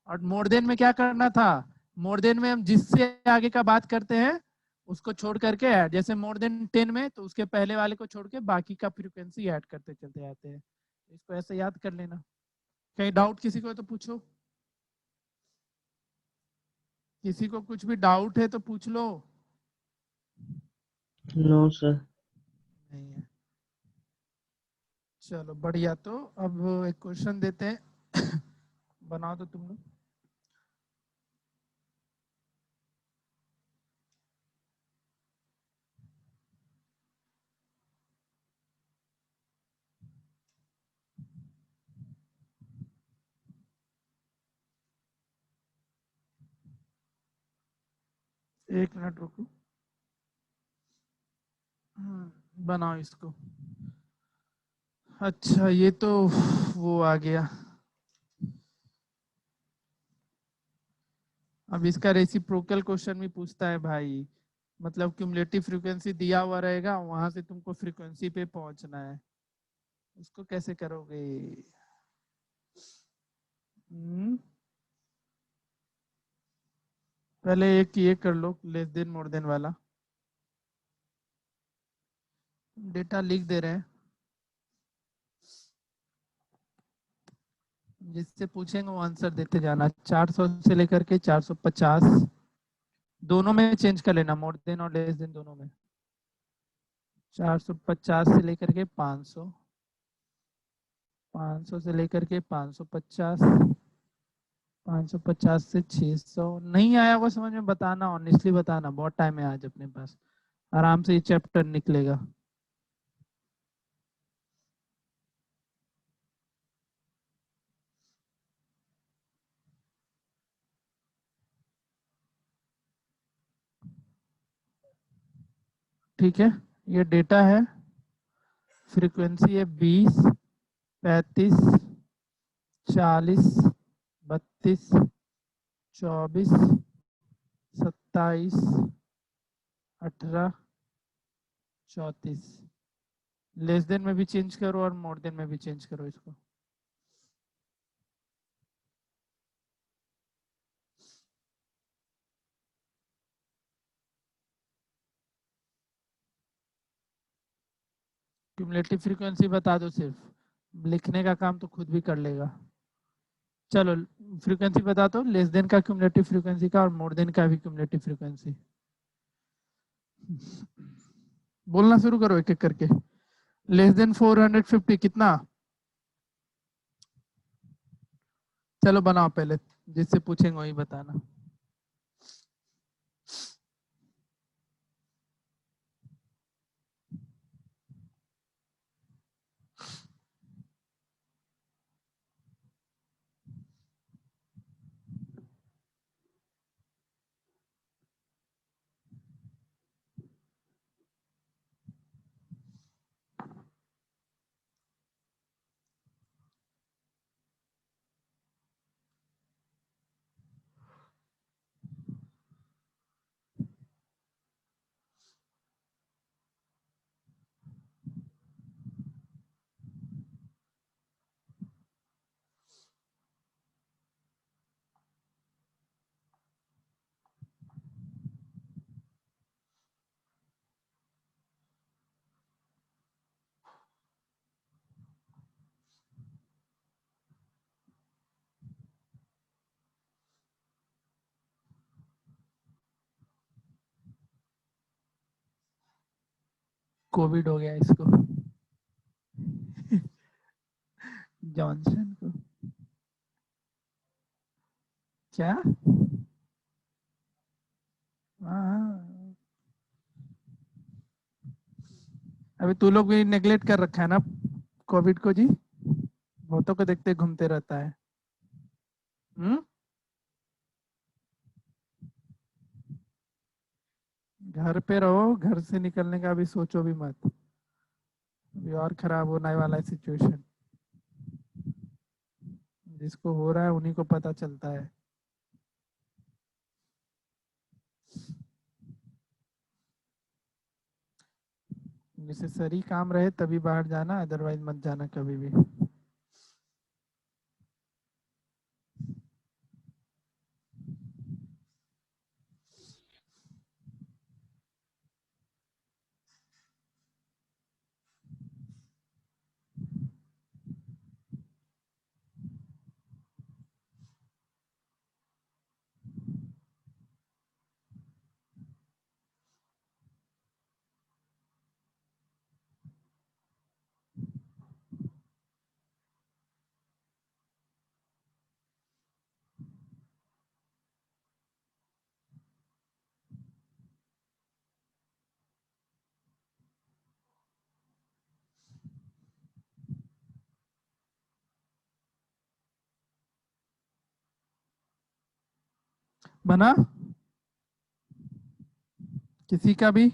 और मोर देन में क्या करना था, मोर देन में हम जिससे आगे का बात करते हैं उसको छोड़ करके ऐड, जैसे मोर देन 10 में तो उसके पहले वाले को छोड़ के बाकी का फ्रीक्वेंसी ऐड करते चलते जाते हैं, इसको ऐसे याद कर लेना। कहीं डाउट किसी को तो पूछो, किसी को कुछ भी डाउट है तो पूछ लो। No sir. नहीं है, चलो बढ़िया। तो अब एक क्वेश्चन देते हैं बनाओ तो तुम लोग। एक मिनट रुको, बनाओ इसको। अच्छा ये तो वो आ गया, अब इसका रेसिप्रोकल क्वेश्चन भी पूछता है भाई, मतलब क्यूमुलेटिव फ्रीक्वेंसी दिया हुआ रहेगा, वहां से तुमको फ्रीक्वेंसी पे पहुंचना है, उसको कैसे करोगे। पहले एक ये कर लो, लेस देन मोर देन वाला, डेटा लिख दे रहे हैं, जिससे पूछेंगे वो आंसर देते जाना। 400 से लेकर के 450 दोनों में चेंज कर लेना, मोर देन और लेस देन दोनों में। 450 से लेकर के 500, 500 से लेकर के 550, 550 से 600। नहीं आया वो समझ में बताना, ऑनेस्टली बताना, बहुत टाइम है आज अपने पास, आराम से ये चैप्टर निकलेगा। ठीक है, ये डेटा है, फ्रीक्वेंसी है 20, 35, 40, 32, 24, 27, 18, 34। लेस देन में भी चेंज करो और मोर देन में भी चेंज करो इसको। क्यूमुलेटिव फ्रीक्वेंसी बता दो, सिर्फ लिखने का काम तो खुद भी कर लेगा। चलो फ्रीक्वेंसी बता दो, लेस देन का क्यूमुलेटिव फ्रीक्वेंसी का और मोर देन का भी क्यूमुलेटिव फ्रीक्वेंसी। बोलना शुरू करो एक एक करके। लेस देन 450 कितना? चलो बनाओ पहले, जिससे पूछेंगे वही बताना। कोविड हो गया इसको, जॉनसन को। क्या? हाँ, अभी तू लोग भी नेग्लेक्ट कर रखा है ना कोविड को जी, बहुतों को देखते घूमते रहता है। घर पे रहो, घर से निकलने का भी सोचो भी मत, अभी और खराब होने वाला है सिचुएशन। जिसको हो रहा है उन्हीं को पता चलता है। नेसेसरी काम रहे तभी बाहर जाना, अदरवाइज मत जाना कभी भी। बना किसी का भी?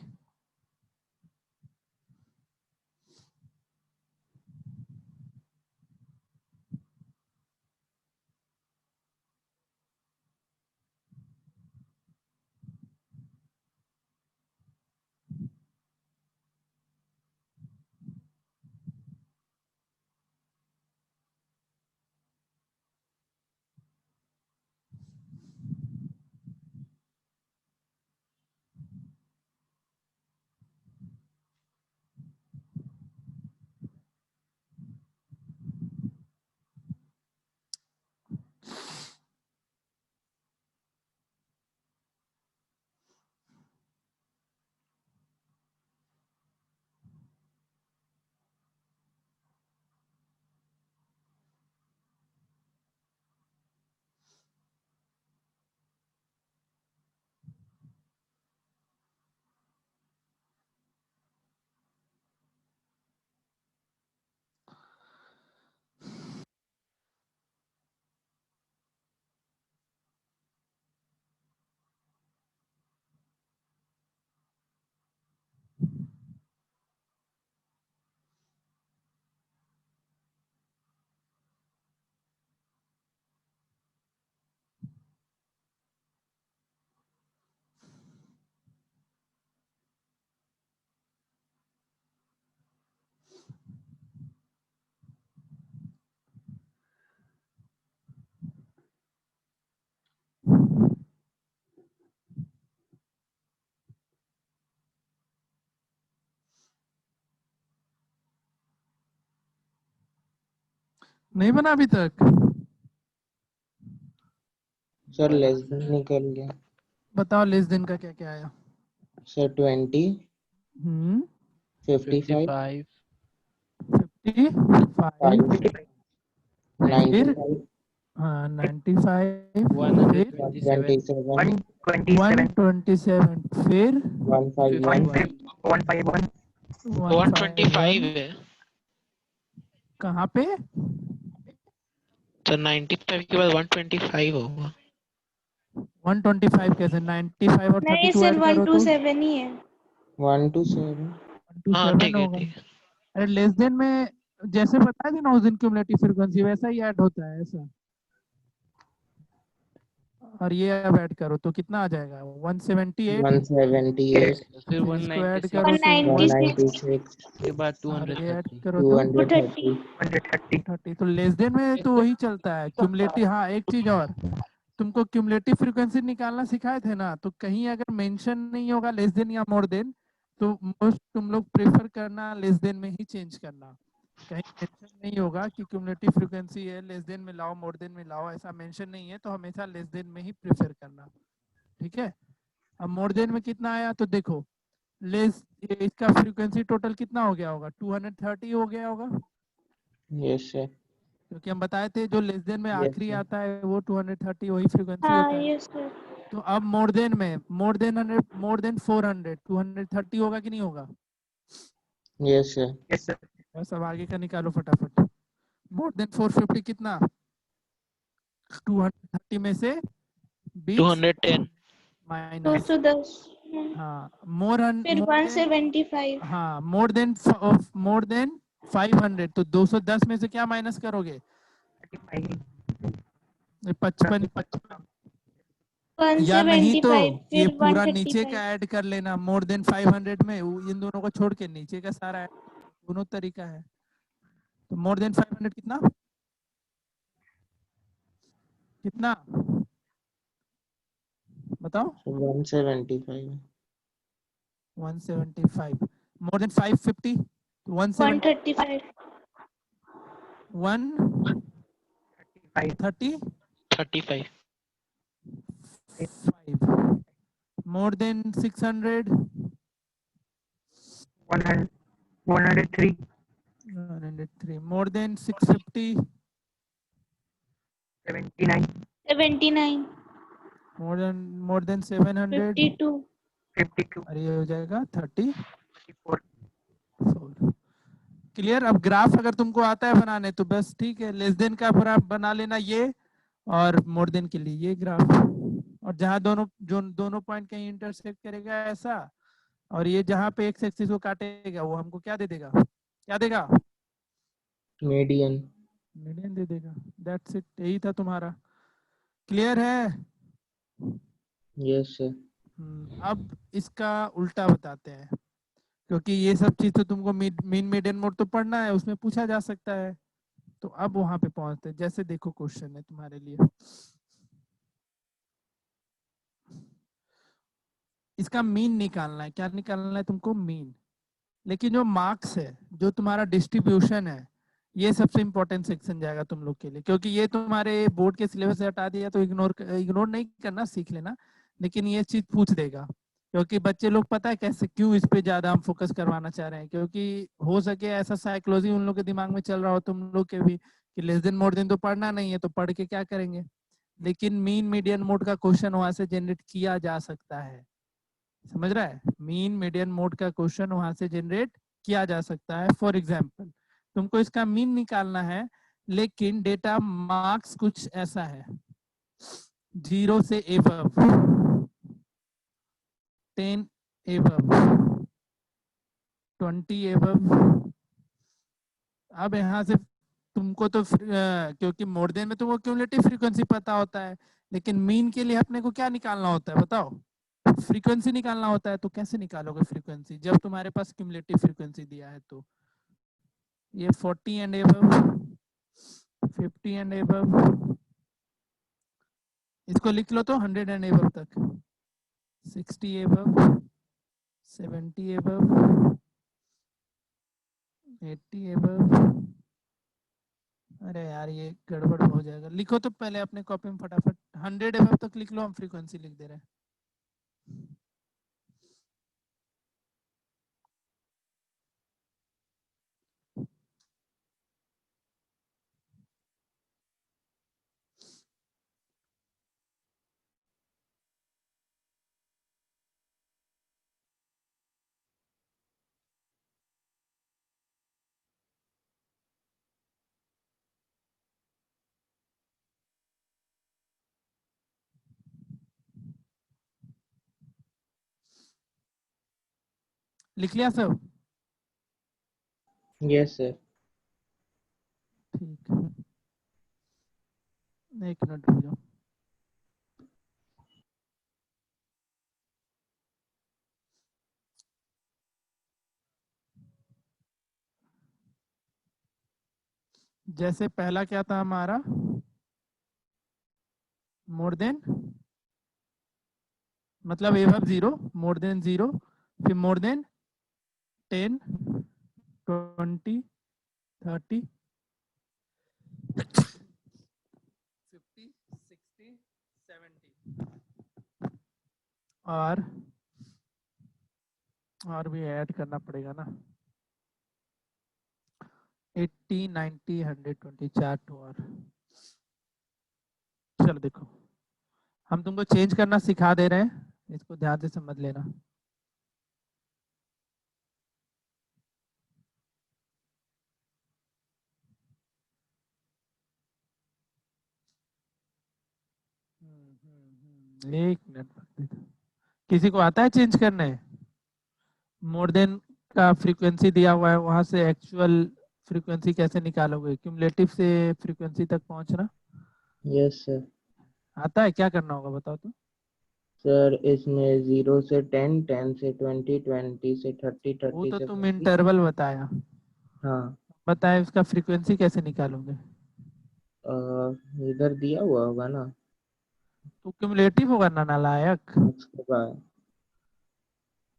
नहीं बना अभी तक? सर लेस देन निकल गया। बताओ लेस देन का क्या क्या आया? सर 20, 55, 55, 55, 95, फिर 95, हाँ 95, फिर 127, 127, फिर 151, 125 151, है कहाँ पे? तो 95 के बाद 125 होगा। 125 कैसे? 95 और नहीं 32 सर ऐड करो तो 127 ही है। 127। हाँ 127 ठीक है होगा। ठीक है। अरे लेस देन में जैसे बताया थी ना उस दिन क्यूमुलेटिव फ्रीक्वेंसी वैसा ही ऐड होता है ऐसा। और ये अब ऐड करो तो कितना आ जाएगा? 178, 178, फिर फिर इसको ऐड 196 करो तो 196 के बाद और ये ऐड 230। करो तो 230, 30। तो लेस देन में तो वही चलता है क्यूमुलेटिव। हाँ एक चीज और, तुमको क्यूमुलेटिव फ्रीक्वेंसी निकालना सिखाए थे ना, तो कहीं अगर मेंशन नहीं होगा लेस देन या मोर देन, तो मोस्ट तुम लोग प्रेफर करना लेस देन में ही चेंज करना। कहीं मेंशन नहीं होगा कि क्यूमुलेटिव फ्रीक्वेंसी है लेस देन में लाओ मोर देन में लाओ, ऐसा मेंशन नहीं है, तो हमेशा लेस देन में ही प्रेफर करना। ठीक है। अब मोर देन में कितना आया तो देखो, लेस इसका फ्रीक्वेंसी टोटल कितना हो गया होगा? 230 हो गया होगा, यस सर, क्योंकि हम बताए थे जो लेस देन में यस आखिरी सर, आता है वो 230 वही फ्रीक्वेंसी हाँ होता है। Yes sir. तो अब मोर देन में मोर देन 100, मोर देन 400, 230 होगा कि नहीं होगा? यस सर, बस अब आगे का निकालो फटाफट। मोर देन 450 कितना? 230 में से 20 210 माइनस, 210 हाँ फिर मोर देन, 175 हाँ मोर देन 500, तो 210 में से क्या माइनस करोगे? 55, या नहीं तो 175 ये फिर पूरा नीचे 135 का ऐड कर लेना मोर देन 500 में, इन दोनों को छोड़ के नीचे का सारा ऐड, दोनों तरीका है। तो मोर देन 500 कितना कितना बताओ? 175, 175। More than 550 170, 135 135। 35 more than 600, 103। More than 650, 79 more than 700, 52 अरे ये हो जाएगा 34। क्लियर? अब ग्राफ अगर तुमको आता है बनाने तो बस ठीक है, लेस देन का पूरा बना लेना ये, और मोर देन के लिए ये ग्राफ, और जहां दोनों पॉइंट कहीं इंटरसेक्ट करेगा ऐसा, और ये जहां पे एक्स एक्सिस को काटेगा वो हमको क्या दे देगा? क्या देगा? मीडियन। मीडियन दे देगा। दैट्स इट, यही था तुम्हारा। क्लियर है? यस सर, अब इसका उल्टा बताते हैं, क्योंकि ये सब चीज तो तुमको मीन मीडियन मोड तो पढ़ना है, उसमें पूछा जा सकता है। तो अब वहां पे पहुंचते हैं। जैसे देखो क्वेश्चन है तुम्हारे लिए, इसका मीन निकालना है। क्या निकालना है तुमको? मीन। लेकिन जो मार्क्स है, जो तुम्हारा डिस्ट्रीब्यूशन है, ये सबसे इंपॉर्टेंट सेक्शन जाएगा तुम लोग के लिए, क्योंकि ये तुम्हारे बोर्ड के सिलेबस से हटा दिया तो इग्नोर नहीं करना, सीख लेना, लेकिन ये चीज पूछ देगा। क्योंकि बच्चे लोग पता है कैसे, क्यों इस पे ज्यादा हम फोकस करवाना चाह रहे हैं, क्योंकि हो सके ऐसा साइकोलॉजी उन लोग के दिमाग में चल रहा हो, तुम लोग के भी, कि लेस देन मोर देन तो पढ़ना नहीं है, तो पढ़ के क्या करेंगे। लेकिन मीन मीडियन मोड का क्वेश्चन वहां से जनरेट किया जा सकता है। समझ रहा है? मीन मीडियन मोड का क्वेश्चन वहां से जनरेट किया जा सकता है। फॉर एग्जाम्पल तुमको इसका मीन निकालना है, लेकिन डेटा मार्क्स कुछ ऐसा है, 0 से एबव, 10 एबव, 20 एबव। अब यहाँ से तुमको तो क्योंकि मोर देन में तुमको क्यूमुलेटिव फ्रीक्वेंसी पता होता है, लेकिन मीन के लिए अपने को क्या निकालना होता है बताओ? फ्रीक्वेंसी निकालना होता है। तो कैसे निकालोगे फ्रीक्वेंसी जब तुम्हारे पास क्यूमुलेटिव फ्रीक्वेंसी दिया है? तो ये 40 एंड एबव, 50 एंड एबव, इसको लिख लो तो 100 एंड एबव तक, 60 एबव, 70 एबव, 80 एबव, अरे यार ये गड़बड़ हो जाएगा। लिखो तो पहले अपने कॉपी में फटाफट 100 एबव तक लिख लो, हम फ्रीक्वेंसी लिख दे रहे हैं। लिख लिया सब? Yes sir. ठीक है, एक मिनट रुक जाओ। जैसे पहला क्या था हमारा, मोर देन, मतलब एबव 0, मोर देन 0, फिर मोर देन 10, 20, 30, 50, 60, 70 और भी ऐड करना पड़ेगा ना, 80, 90, 120, 4 टू और। चलो देखो, हम तुमको चेंज करना सिखा दे रहे हैं, इसको ध्यान से समझ लेना। एक मिनट, किसी को आता है चेंज करने? मोर देन का फ्रीक्वेंसी दिया हुआ है, वहां से एक्चुअल फ्रीक्वेंसी कैसे निकालोगे, क्यूमुलेटिव से फ्रीक्वेंसी तक पहुंचना यस सर। आता है? क्या करना होगा बताओ तो। सर इसमें 0 से 10, 10 से 20, 20 से 30, वो 30 तो से तुम 40। इंटरवल बताया, हाँ। बताए उसका फ्रीक्वेंसी कैसे निकालोगे? इधर दिया हुआ होगा ना तो क्यूमुलेटिव होगा ना नालायक। उसके बाद।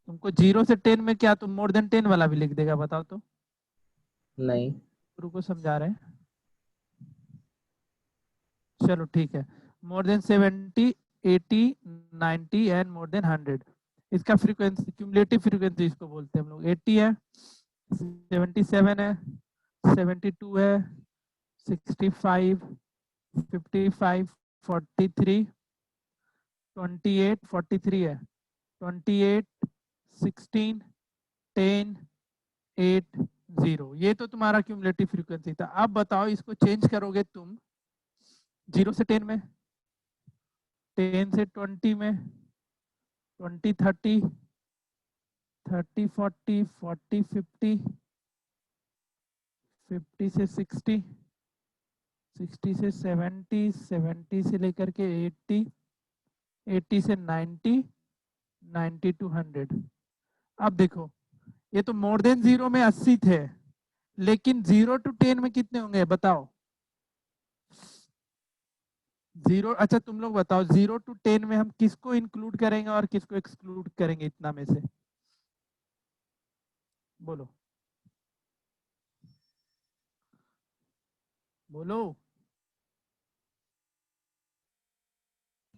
तुमको 0 से 10 में क्या तुम मोर देन 10 वाला भी लिख देगा बताओ तो? नहीं। गुरु को समझा रहे हैं। चलो ठीक है, more than 70, 80, 90 and more than 100, इसका फ्रीक्वेंसी, क्यूमुलेटिव फ्रीक्वेंसी इसको बोलते हैं हम लोग। 80 है, 77 है, 72 है, 65, 55, 43, 28, 43 है, 28, 16, 10, 8, 0, ये तो तुम्हारा क्यूमुलेटिव फ्रीक्वेंसी था। अब बताओ इसको चेंज करोगे तुम 0 से 10 में, 10 से 20 में, 20, 30, 30, 40, 40, 50, 50 से 60, 60 से 70, 70 से लेकर के 80, 80 से 90, 90 टू 100। अब देखो, ये तो मोर देन 0 में 80 थे, लेकिन 0 टू 10 में कितने होंगे बताओ? 0, अच्छा तुम लोग बताओ, 0 टू 10 में हम किसको इंक्लूड करेंगे और किसको एक्सक्लूड करेंगे, इतना में से बोलो बोलो।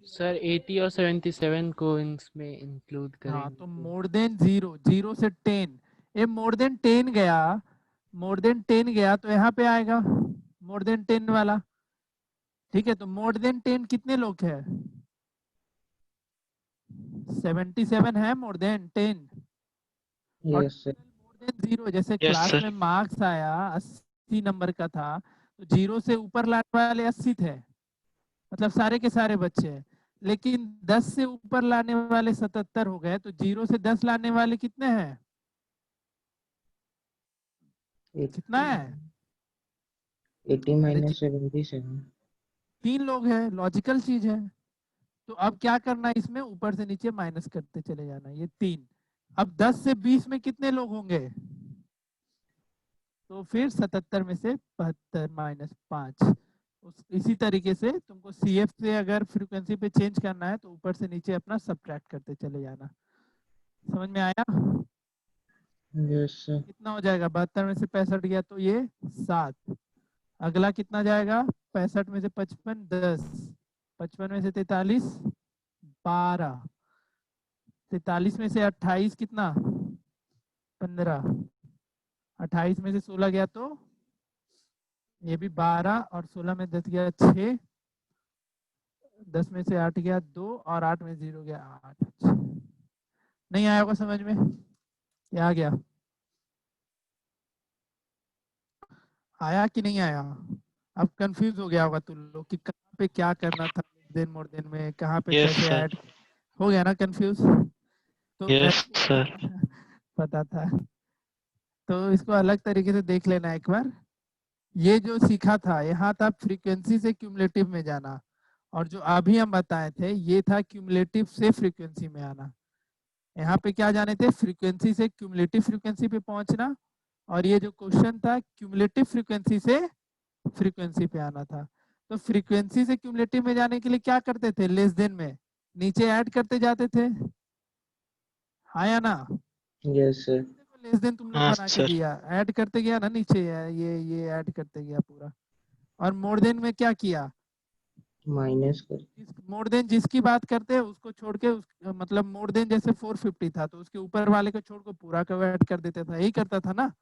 सर 80 और 77 को इसमें इंक्लूड हाँ तो करेंगे। मोर देन 0, 0 से 10, ये मोर देन 10 गया, मोर देन 10 गया तो यहाँ पे आएगा मोर देन 10 वाला। ठीक है, तो मोर देन 10 कितने लोग हैं? 77 है मोर देन 10, और यस सर। मोर देन 0, जैसे यस क्लास सर। में मार्क्स आया 80 नंबर का था, तो 0 से ऊपर लाने वाले 80 थे, मतलब सारे के सारे बच्चे हैं। लेकिन 10 से ऊपर लाने वाले 77 हो गए, तो 0 से 10 लाने वाले कितने हैं? कितना है? 80 अरे माइनस 77। 3 लोग हैं, लॉजिकल चीज है। तो अब क्या करना है, इसमें ऊपर से नीचे माइनस करते चले जाना, ये 3। अब 10 से 20 में कितने लोग होंगे? तो फिर 77 में से 72 माइनस 5। इसी तरीके से तुमको CF से अगर फ्रीक्वेंसी पे चेंज करना है तो ऊपर से नीचे अपना सब्ट्रैक्ट करते चले जाना। समझ में आया? Yes sir. कितना हो जाएगा? 72 में से 65 गया तो ये 7, अगला कितना जाएगा? 65 में से 55 10, 55 में से 43 12, 43 में से 28 कितना? 15, 28 में से 16 गया तो ये भी 12, और 16 में 10 गया 6, 10 में से 8 गया 2, और 8 में 0 गया 8। नहीं आया होगा समझ में? ये आ गया? आया कि नहीं आया? अब कंफ्यूज हो गया होगा तुम लोग कि कहाँ पे क्या करना था, देन मोर देन में कहाँ पे Yes, कैसे sir. ऐड हो गया ना कंफ्यूज? तो Yes, sir. पता था। तो इसको अलग तरीके से देख लेना एक बार। ये जो सीखा था यहाँ था फ्रीक्वेंसी से क्यूमुलेटिव में जाना, और जो अभी हम बताए थे ये था क्यूमुलेटिव से फ्रीक्वेंसी में आना। यहाँ पे क्या जाने थे? फ्रीक्वेंसी से क्यूमुलेटिव फ्रीक्वेंसी पे पहुंचना, और ये जो क्वेश्चन था क्यूमुलेटिव फ्रीक्वेंसी से फ्रीक्वेंसी पे आना था। तो फ्रीक्वेंसी से क्यूमुलेटिव में जाने के लिए क्या करते थे? लेस देन में नीचे ऐड करते जाते थे, हाँ या ना? Yes, sir. लेस देन तुम लोग हाँ, बना के sir. दिया, ऐड करते गया ना नीचे, ये ऐड करते गया पूरा। और मोर देन में क्या किया? माइनस कर। मोर देन जिसकी बात करते हैं उसको छोड़ के मतलब मोर देन जैसे 450 था तो उसके ऊपर वाले को छोड़ को पूरा का ऐड कर देता था, यही करता था ना।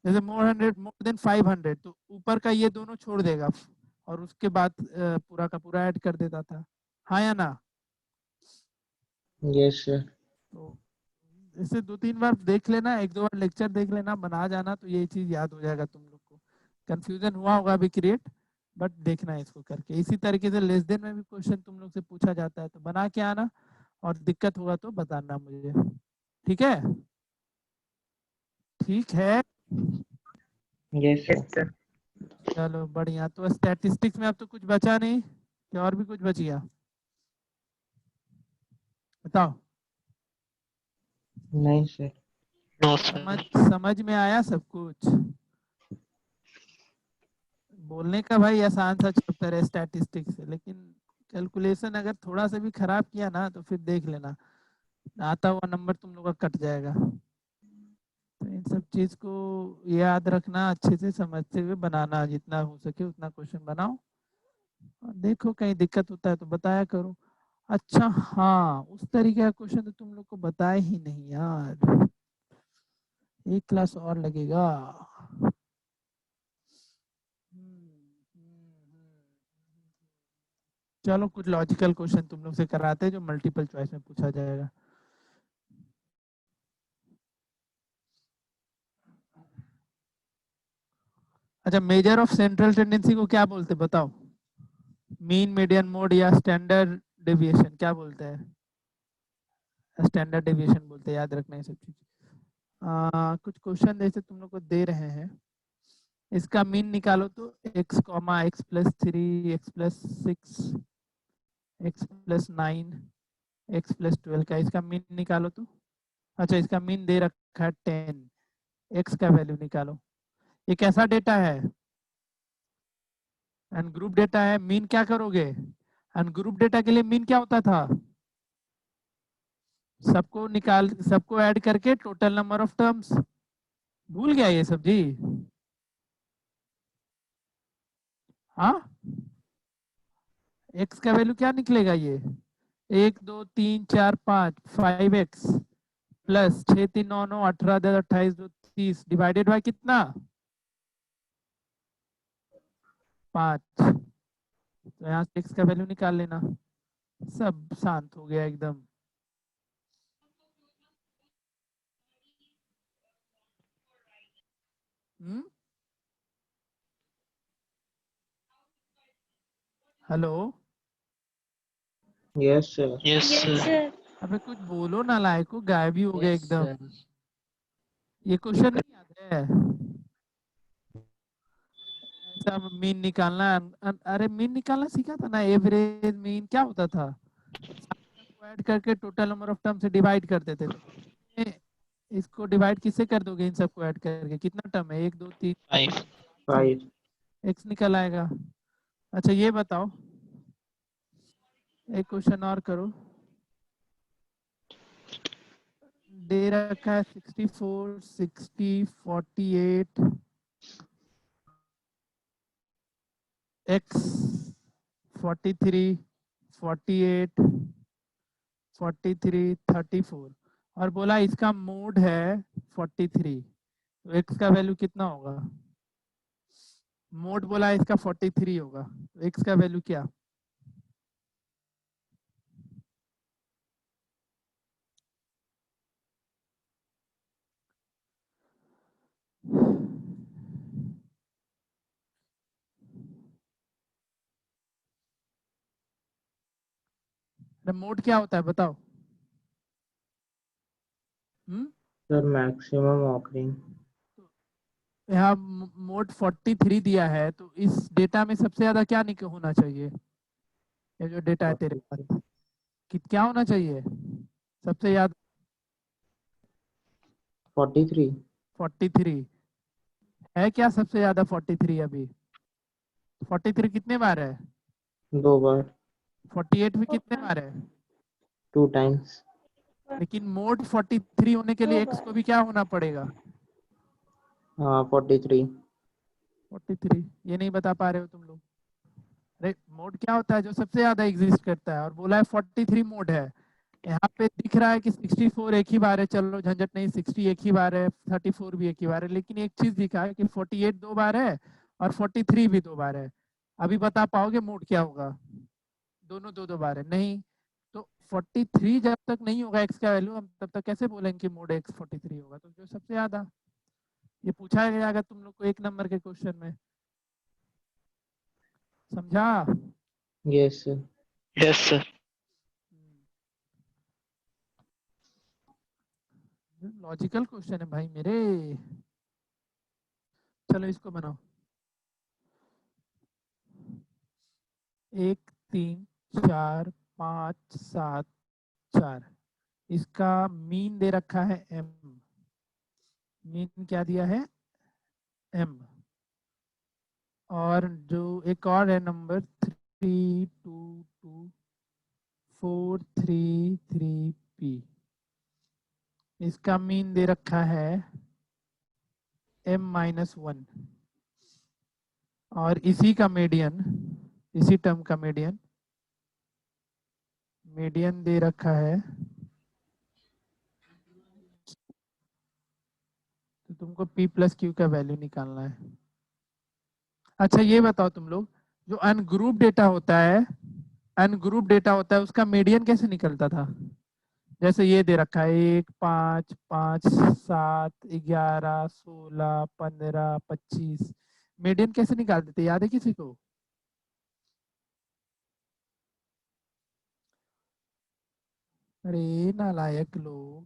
जैसे मोर देन 500 तो ऊपर का ये दोनों छोड़ देगा और उसके बाद पूरा का पूरा ऐड कर देता था, हाँ या ना? Yes, sir. तो इसे 2-3 बार देख लेना, 1-2 बार लेक्चर देख लेना, बना जाना, तो ये चीज याद हो जाएगा तुम लोग को। कंफ्यूजन हुआ होगा अभी क्रिएट, बट देखना है इसको करके। इसी तरीके से लेस देन में भी क्वेश्चन तुम लोग से पूछा जाता है तो बना के आना, और दिक्कत होगा तो बताना मुझे, ठीक है? ठीक है, Yes, sir. चलो बढ़िया। तो स्टैटिस्टिक्स में अब तो कुछ बचा नहीं, क्या और भी कुछ बच गया? बताओ। नहीं सर। No, sir. समझ में आया सब कुछ? बोलने का भाई आसान सा चैप्टर है स्टैटिस्टिक्स, लेकिन कैलकुलेशन अगर थोड़ा सा भी खराब किया ना तो फिर देख लेना, आता हुआ नंबर तुम लोग का कट जाएगा। तो इन सब चीज को याद रखना, अच्छे से समझते हुए बनाना, जितना हो सके उतना क्वेश्चन बनाओ, और देखो कहीं दिक्कत होता है तो बताया करो। अच्छा हाँ, उस तरीके का क्वेश्चन तो तुम लोग को बताए ही नहीं यार, एक क्लास और लगेगा। चलो कुछ लॉजिकल क्वेश्चन तुम लोग से कराते हैं जो मल्टीपल चॉइस में पूछा जाएगा। अच्छा, मेजर ऑफ सेंट्रल टेंडेंसी को क्या बोलते हैं बताओ? मीन, मीडियन, मोड या स्टैंडर्ड डेविएशन, क्या बोलते हैं? स्टैंडर्ड डेविएशन बोलते हैं, याद रखना ये सब चीज। कुछ क्वेश्चन जैसे तुम लोग को दे रहे हैं, इसका मीन निकालो तो x comma x plus 3 x plus 6 x plus 9 x plus 12 का इसका मीन निकालो तो। अच्छा, इसका मीन दे रखा है 10, x का वैल्यू निकालो। ये कैसा डेटा है? अनग्रुप डेटा है। मीन क्या करोगे? अनग्रुप डेटा के लिए मीन क्या होता था? सबको ऐड करके टोटल नंबर ऑफ टर्म्स। भूल गया ये सब जी? हाँ, x का वैल्यू क्या निकलेगा? ये 1 2 3 4 5 5x प्लस 6 3 9 9 18 10 28 2 30 डिवाइडेड बाय कितना? 5। तो यहाँ से x का वैल्यू निकाल लेना, सब शांत हो गया एकदम। Hello, Yes, sir. Yes, Yes, sir. sir. अबे कुछ बोलो ना, लायको गायब ही हो गए Yes, एकदम। sir. ये क्वेश्चन नहीं याद है? ऐसा मीन निकालना, अरे मीन निकालना सीखा था ना, एवरेज मीन क्या होता था? को ऐड करके टोटल नंबर ऑफ टर्म से डिवाइड करते थे। तो इसको डिवाइड किससे कर दोगे? इन सबको ऐड करके कितना टर्म है? 1 2 3 5. 5. x निकल आएगा। अच्छा ये बताओ, एक क्वेश्चन और करो। दे रखा है 64 60 48 x 43 48 43 34 और बोला इसका मोड है 43, तो x का वैल्यू कितना होगा? मोड बोला इसका 43 होगा, तो x का वैल्यू क्या? मोड क्या होता है बताओ? Sir maximum occurring. यहाँ मोड 43 दिया है, तो इस डेटा में सबसे ज्यादा क्या होना चाहिए? ये जो डेटा है तेरे पास क्या होना चाहिए सबसे ज्यादा? 43। 43 है क्या सबसे ज्यादा? 43 अभी 43 कितने बार है? 2 बार। 48 भी कितने बार है? 2 टाइम्स। लेकिन मोड 43 होने के लिए x को भी क्या होना पड़ेगा? हाँ 43। 43 ये नहीं बता पा रहे हो तुम लोग? अरे मोड क्या होता है? जो सबसे ज्यादा एग्जिस्ट करता है, और बोला है 43 मोड है। यहाँ पे दिख रहा है कि 64 एक ही बार है, चलो झंझट नहीं, 60 एक ही बार है, 34 भी एक ही बार है, लेकिन एक चीज दिखा है कि 48 2 बार है और 43 भी 2 बार है। अभी बता पाओगे मोड क्या होगा? दोनों 2 2 बार है नहीं, तो 43 जब तक नहीं होगा x का वैल्यू, हम तब तक कैसे बोलेंगे कि मोड x 43 होगा? तो जो सबसे ज्यादा, ये पूछा गया अगर तुम लोग को 1 नंबर के क्वेश्चन में, समझा? Yes sir. Yes, sir. Logical question है भाई मेरे। चलो इसको बनाओ। 1 3 4 5 7 4, इसका मीन दे रखा है m। मीन क्या दिया है? m। और जो एक और है नंबर 3 2 2 4 3 3 p, इसका मीन दे रखा है m-1 और इसी का मीडियन, इसी टर्म का मीडियन दे रखा है, तो तुमको p प्लस क्यू का वैल्यू निकालना है। अच्छा ये बताओ तुम लोग, जो अनग्रुप डेटा होता है, उसका मीडियन कैसे निकलता था? जैसे ये दे रखा है 1 5 5 7 11 16 15 25, मीडियन कैसे निकालते थे? याद है किसी को? अरे नालायक लोग,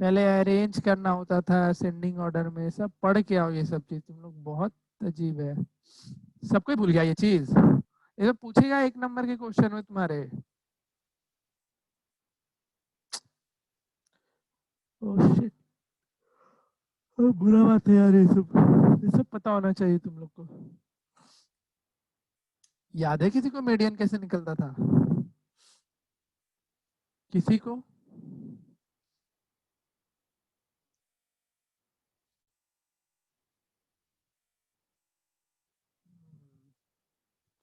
पहले अरेंज करना होता था असेंडिंग ऑर्डर में, सब पढ़ के आओ ये सब चीज। तुम लोग बहुत अजीब है, सबको ही भूल गया ये चीज। ये तो पूछेगा 1 नंबर के क्वेश्चन में तुम्हारे। ओह शिट, बुरा बात है यार, ये सब पता होना चाहिए तुम लोग को। याद है किसी को मीडियन कैसे निकलता था? किसी को?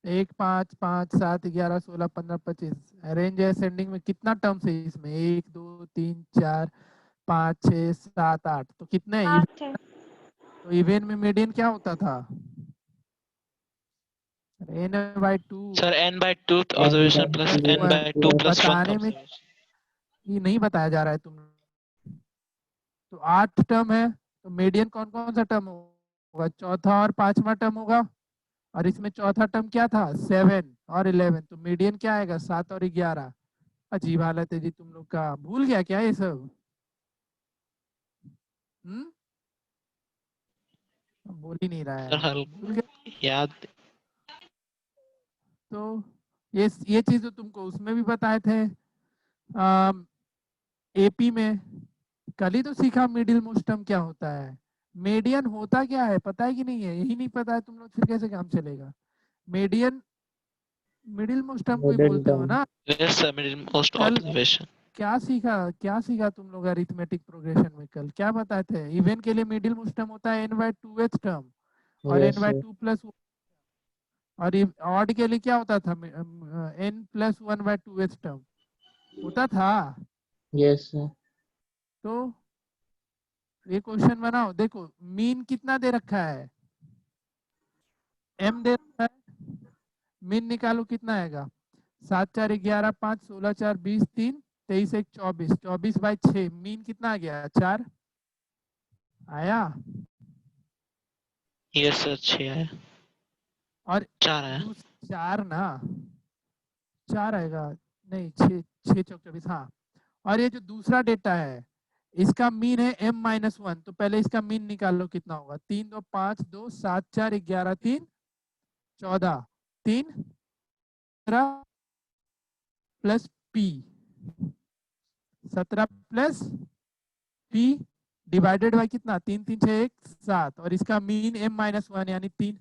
एक 5 5 7 11 16 15 25, अरेंज असेंडिंग में कितना टर्म्स है इसमें? 1 2 3 4 5 6 7 8, तो कितने हैं? 8 है। तो इवेन में मीडियन क्या होता था? n/2। Sir, n by 2 observation plus n by 2 plus 1 बताने में observation. ये नहीं बताया जा रहा है तुम। तो 8 टर्म है, तो मीडियन कौन कौन सा टर्म होगा? चौथा और 5वां टर्म होगा, और इसमें चौथा टर्म क्या था? 7 और 11, तो मीडियन क्या आएगा? 7 और 11। अजीब हालत है जी तुम लोग का, भूल गया क्या ये सब? बोल ही नहीं रहा Sir, है, भूल गया। याद तो ये चीज तो तुमको उसमें भी बताए थे, एपी में। कल ही तो सीखा मिडिल मोस्ट टर्म क्या होता है। मीडियन होता क्या है पता है कि नहीं है? यही नहीं पता है तुम लोग, फिर कैसे काम चलेगा? मीडियन मिडिल मोस्ट टर्म को ही मिडिल बोलते हो टर्म। ना। yes sir, middle most कल observation. क्या सीखा तुम लोग अरिथमेटिक प्रोग्रेशन में? कल क्या बताए थे? इवन के लिए मिडिल मोस्ट टर्म होता है n/2th टर्म और यस सर। n/2 प्लस और ये ऑड के लिए क्या होता था, n+1/2h टर्म होता था। Yes, sir. तो ये क्वेश्चन बनाओ, देखो मीन कितना दे रखा है, m दे रखा है, मीन निकालो कितना आएगा, 7 4 11 5 16 4 20 3 23 1 24, 24/6, मीन कितना आ गया 4 आया। यस सर 6 है, और 4 है। 4 ना, 4 आएगा, नहीं 6 6 चौक 24, हाँ। और ये जो दूसरा डेटा है इसका मीन है m-1, तो पहले इसका मीन निकाल लो कितना होगा, 3 2 5 2 7 4 11 3 14 3 17 plus p, 17 plus p divided by कितना, 3 3 6 1 7, और इसका मीन m-1 यानी 3,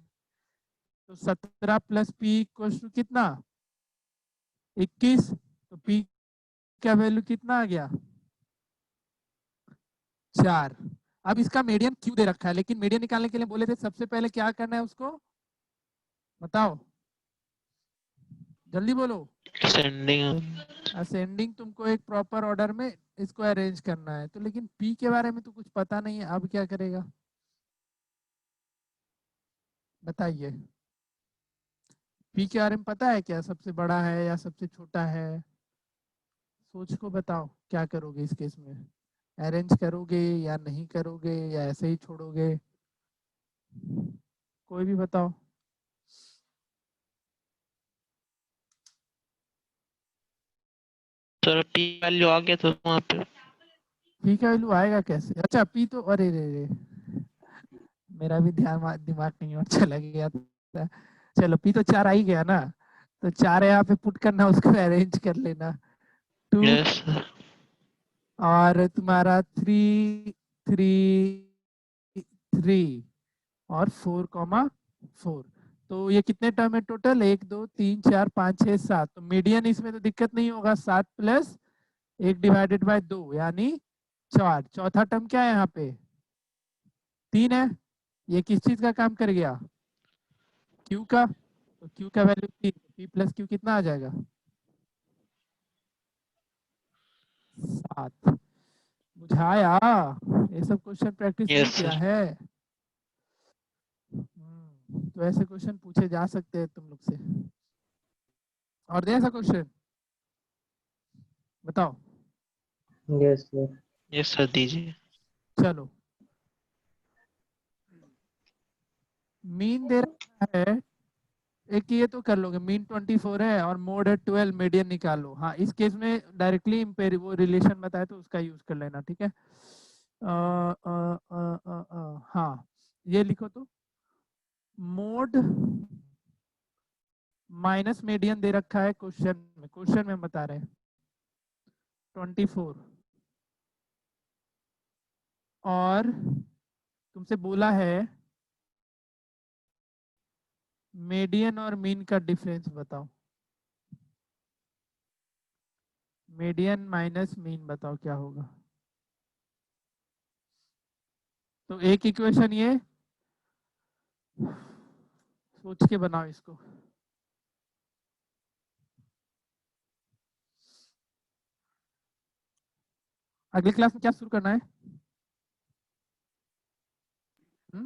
तो 17 प्लस p इक्वल टू कितना 21, तो p का वैल्यू कितना आ गया 4। अब इसका मीडियन क्यों दे रखा है, लेकिन मीडियन निकालने के लिए बोले थे सबसे पहले क्या करना है उसको बताओ, जल्दी बोलो। असेंडिंग। असेंडिंग तुमको एक प्रॉपर ऑर्डर में इसको अरेंज करना है, तो लेकिन पी के बारे में तो कुछ पता नहीं है, अब क्या करेगा बताइए, पी के बारे में पता है क्या, सबसे बड़ा है या सबसे छोटा है, सोच को बताओ क्या करोगे इस केस में, अरेंज करोगे या नहीं करोगे या ऐसे ही छोड़ोगे, कोई भी बताओ। सर पी वैल्यू आ गया तो वहाँ पे पी का वैल्यू आएगा कैसे, अच्छा पी तो, अरे रे रे मेरा भी ध्यान दिमाग नहीं और चला गया था। चलो पी तो 4 आ ही गया ना, तो 4 यहाँ पे पुट करना, उसको अरेंज कर लेना 2, यस सर। और तुम्हारा 3 3 3 और 4,4, तो ये कितने टर्म है टोटल, 1 2 3 4 5 6 7, तो मीडियन इसमें तो दिक्कत नहीं होगा, 7 प्लस 1 डिवाइडेड बाय 2 यानी 4, चौथा टर्म क्या है यहाँ पे 3 है, ये किस चीज का काम कर गया क्यू का, तो क्यू का वैल्यू 3, पी प्लस क्यू कितना आ जाएगा 7, बुझाया, ये सब क्वेश्चन प्रैक्टिस नहीं यस किया सर। है। तो ऐसे क्वेश्चन पूछे जा सकते हैं तुम लोग से, और दे ऐसा क्वेश्चन बताओ। Yes, sir. यस सर दीजिए। चलो मीन दे रहा है, एक ये तो कर लोगे, मीन 24 है और मोड है 12, मीडियन निकालो, हाँ इस केस में डायरेक्टली वो रिलेशन बताया तो उसका यूज कर लेना, ठीक है। हाँ ये लिखो तो, मोड माइनस मीडियन दे रखा है क्वेश्चन में बता रहे हैं 24, और तुमसे बोला है मीडियन और मीन का डिफरेंस बताओ, मीडियन माइनस मीन बताओ क्या होगा, तो एक इक्वेशन ये सोच के बनाओ इसको, अगली क्लास में क्या शुरू करना है,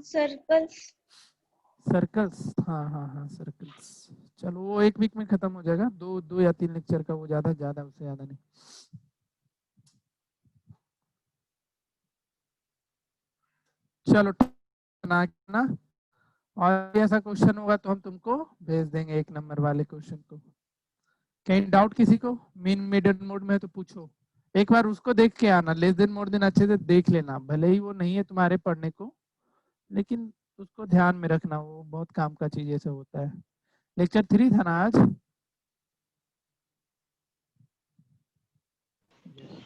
सर्कल्स। सर्कल्स, हाँ हाँ हाँ सर्कल्स, चलो वो एक वीक में खत्म हो जाएगा, 2 या 3 लेक्चर का, वो ज्यादा उससे ज्यादा नहीं। चलो ना, और ऐसा क्वेश्चन होगा तो हम तुमको भेज देंगे 1 नंबर वाले क्वेश्चन को, कहीं डाउट किसी को, मीन मीडियन मोड में है तो पूछो, एक बार उसको देख के आना, लेस देन मोर देन अच्छे से देख लेना, भले ही वो नहीं है तुम्हारे पढ़ने को, लेकिन उसको ध्यान में रखना, वो बहुत काम का चीज ऐसे होता है। लेक्चर 3 था ना आज,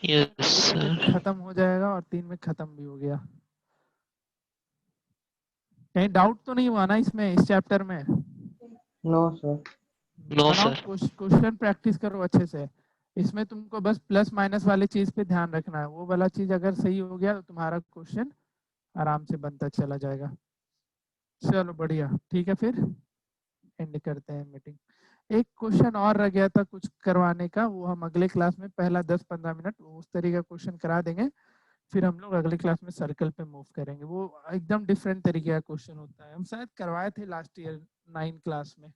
यस सर। खत्म हो जाएगा और 3 में खत्म भी हो गया, कहीं डाउट तो नहीं हुआ ना इसमें, इस चैप्टर में, No, sir. नो बनाओ सर। क्वेश्चन प्रैक्टिस करो अच्छे से, इसमें तुमको बस प्लस माइनस वाले चीज पे ध्यान रखना है, वो वाला चीज अगर सही हो गया तो तुम्हारा क्वेश्चन आराम से बनता चला जाएगा। चलो बढ़िया, ठीक है फिर। एंड करते हैं मीटिंग। एक क्वेश्चन और रह गया था कुछ करवाने का, वो हम अगले क्लास में पहला 10-15 मिनट उस तरीके का क्वेश्चन करा देंगे, फिर हम लोग अगली क्लास में सर्कल पे मूव करेंगे। वो एकदम डिफरेंट तरीके का क्वेश्चन होता है, हम शायद करवाए थे लास्ट ईयर 9 क्लास में,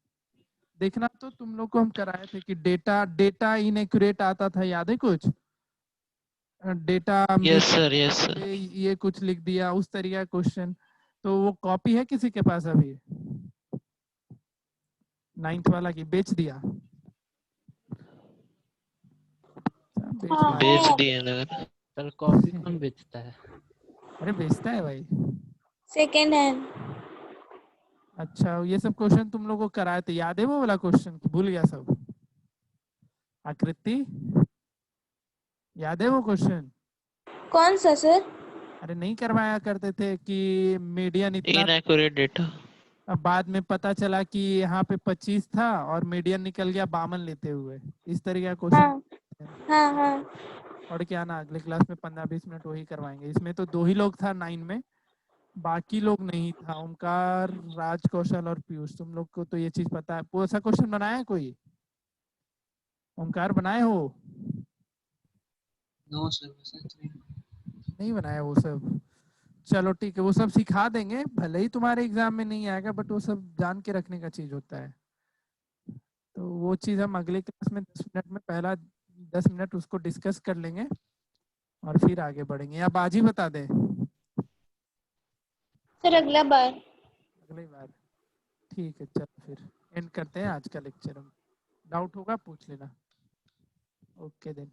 देखना तो तुम लोग को हम कराए थे कि डेटा इनएक्यूरेट आता था, याद है कुछ? Data Yes sir, yes sir. ये कुछ लिख दिया, उस तरीके का क्वेश्चन। तो वो कॉपी है किसी के पास अभी? 9th वाला की बेच दिया? बेच दिए ना। सर कॉपी कौन बेचता है? अरे बेचता है भाई। Second hand. अच्छा, ये सब क्वेश्चन तुम लोग को कराए थे, याद है वो वाला क्वेश्चन? भूल गया सब? आकृति याद है वो क्वेश्चन? कौन सा सर? अरे नहीं करवाया करते थे कि मीडियन इतना, Inaccurate data. अब बाद में पता चला कि यहाँ पे 25 था और मीडियन निकल गया 52 लेते हुए, इस तरीके का हाँ क्वेश्चन। हाँ हाँ। और क्या ना, अगले क्लास में 15-20 मिनट वही करवाएंगे। इसमें तो 2 ही लोग था 9 में, बाकी लोग नहीं था, ओमकार, राज कौशल और पीयूष। तुम लोग को तो ये चीज पता है। वो ऐसा क्वेश्चन बनाया है कोई? ओमकार बनाए हो? No sir, नहीं बनाया वो सब? चलो ठीक है, वो सब सिखा देंगे, भले ही तुम्हारे एग्जाम में नहीं आएगा, बट वो सब जान के रखने का चीज होता है। तो वो चीज हम अगले क्लास में 10 मिनट में पहला 10 मिनट उसको डिस्कस कर लेंगे और फिर आगे बढ़ेंगे। या बाजी बता दे सर अगला बार। अगली बार? ठीक है, चलो फिर एंड करते हैं आज का लेक्चर। हम डाउट होगा पूछ लेना। Okay then.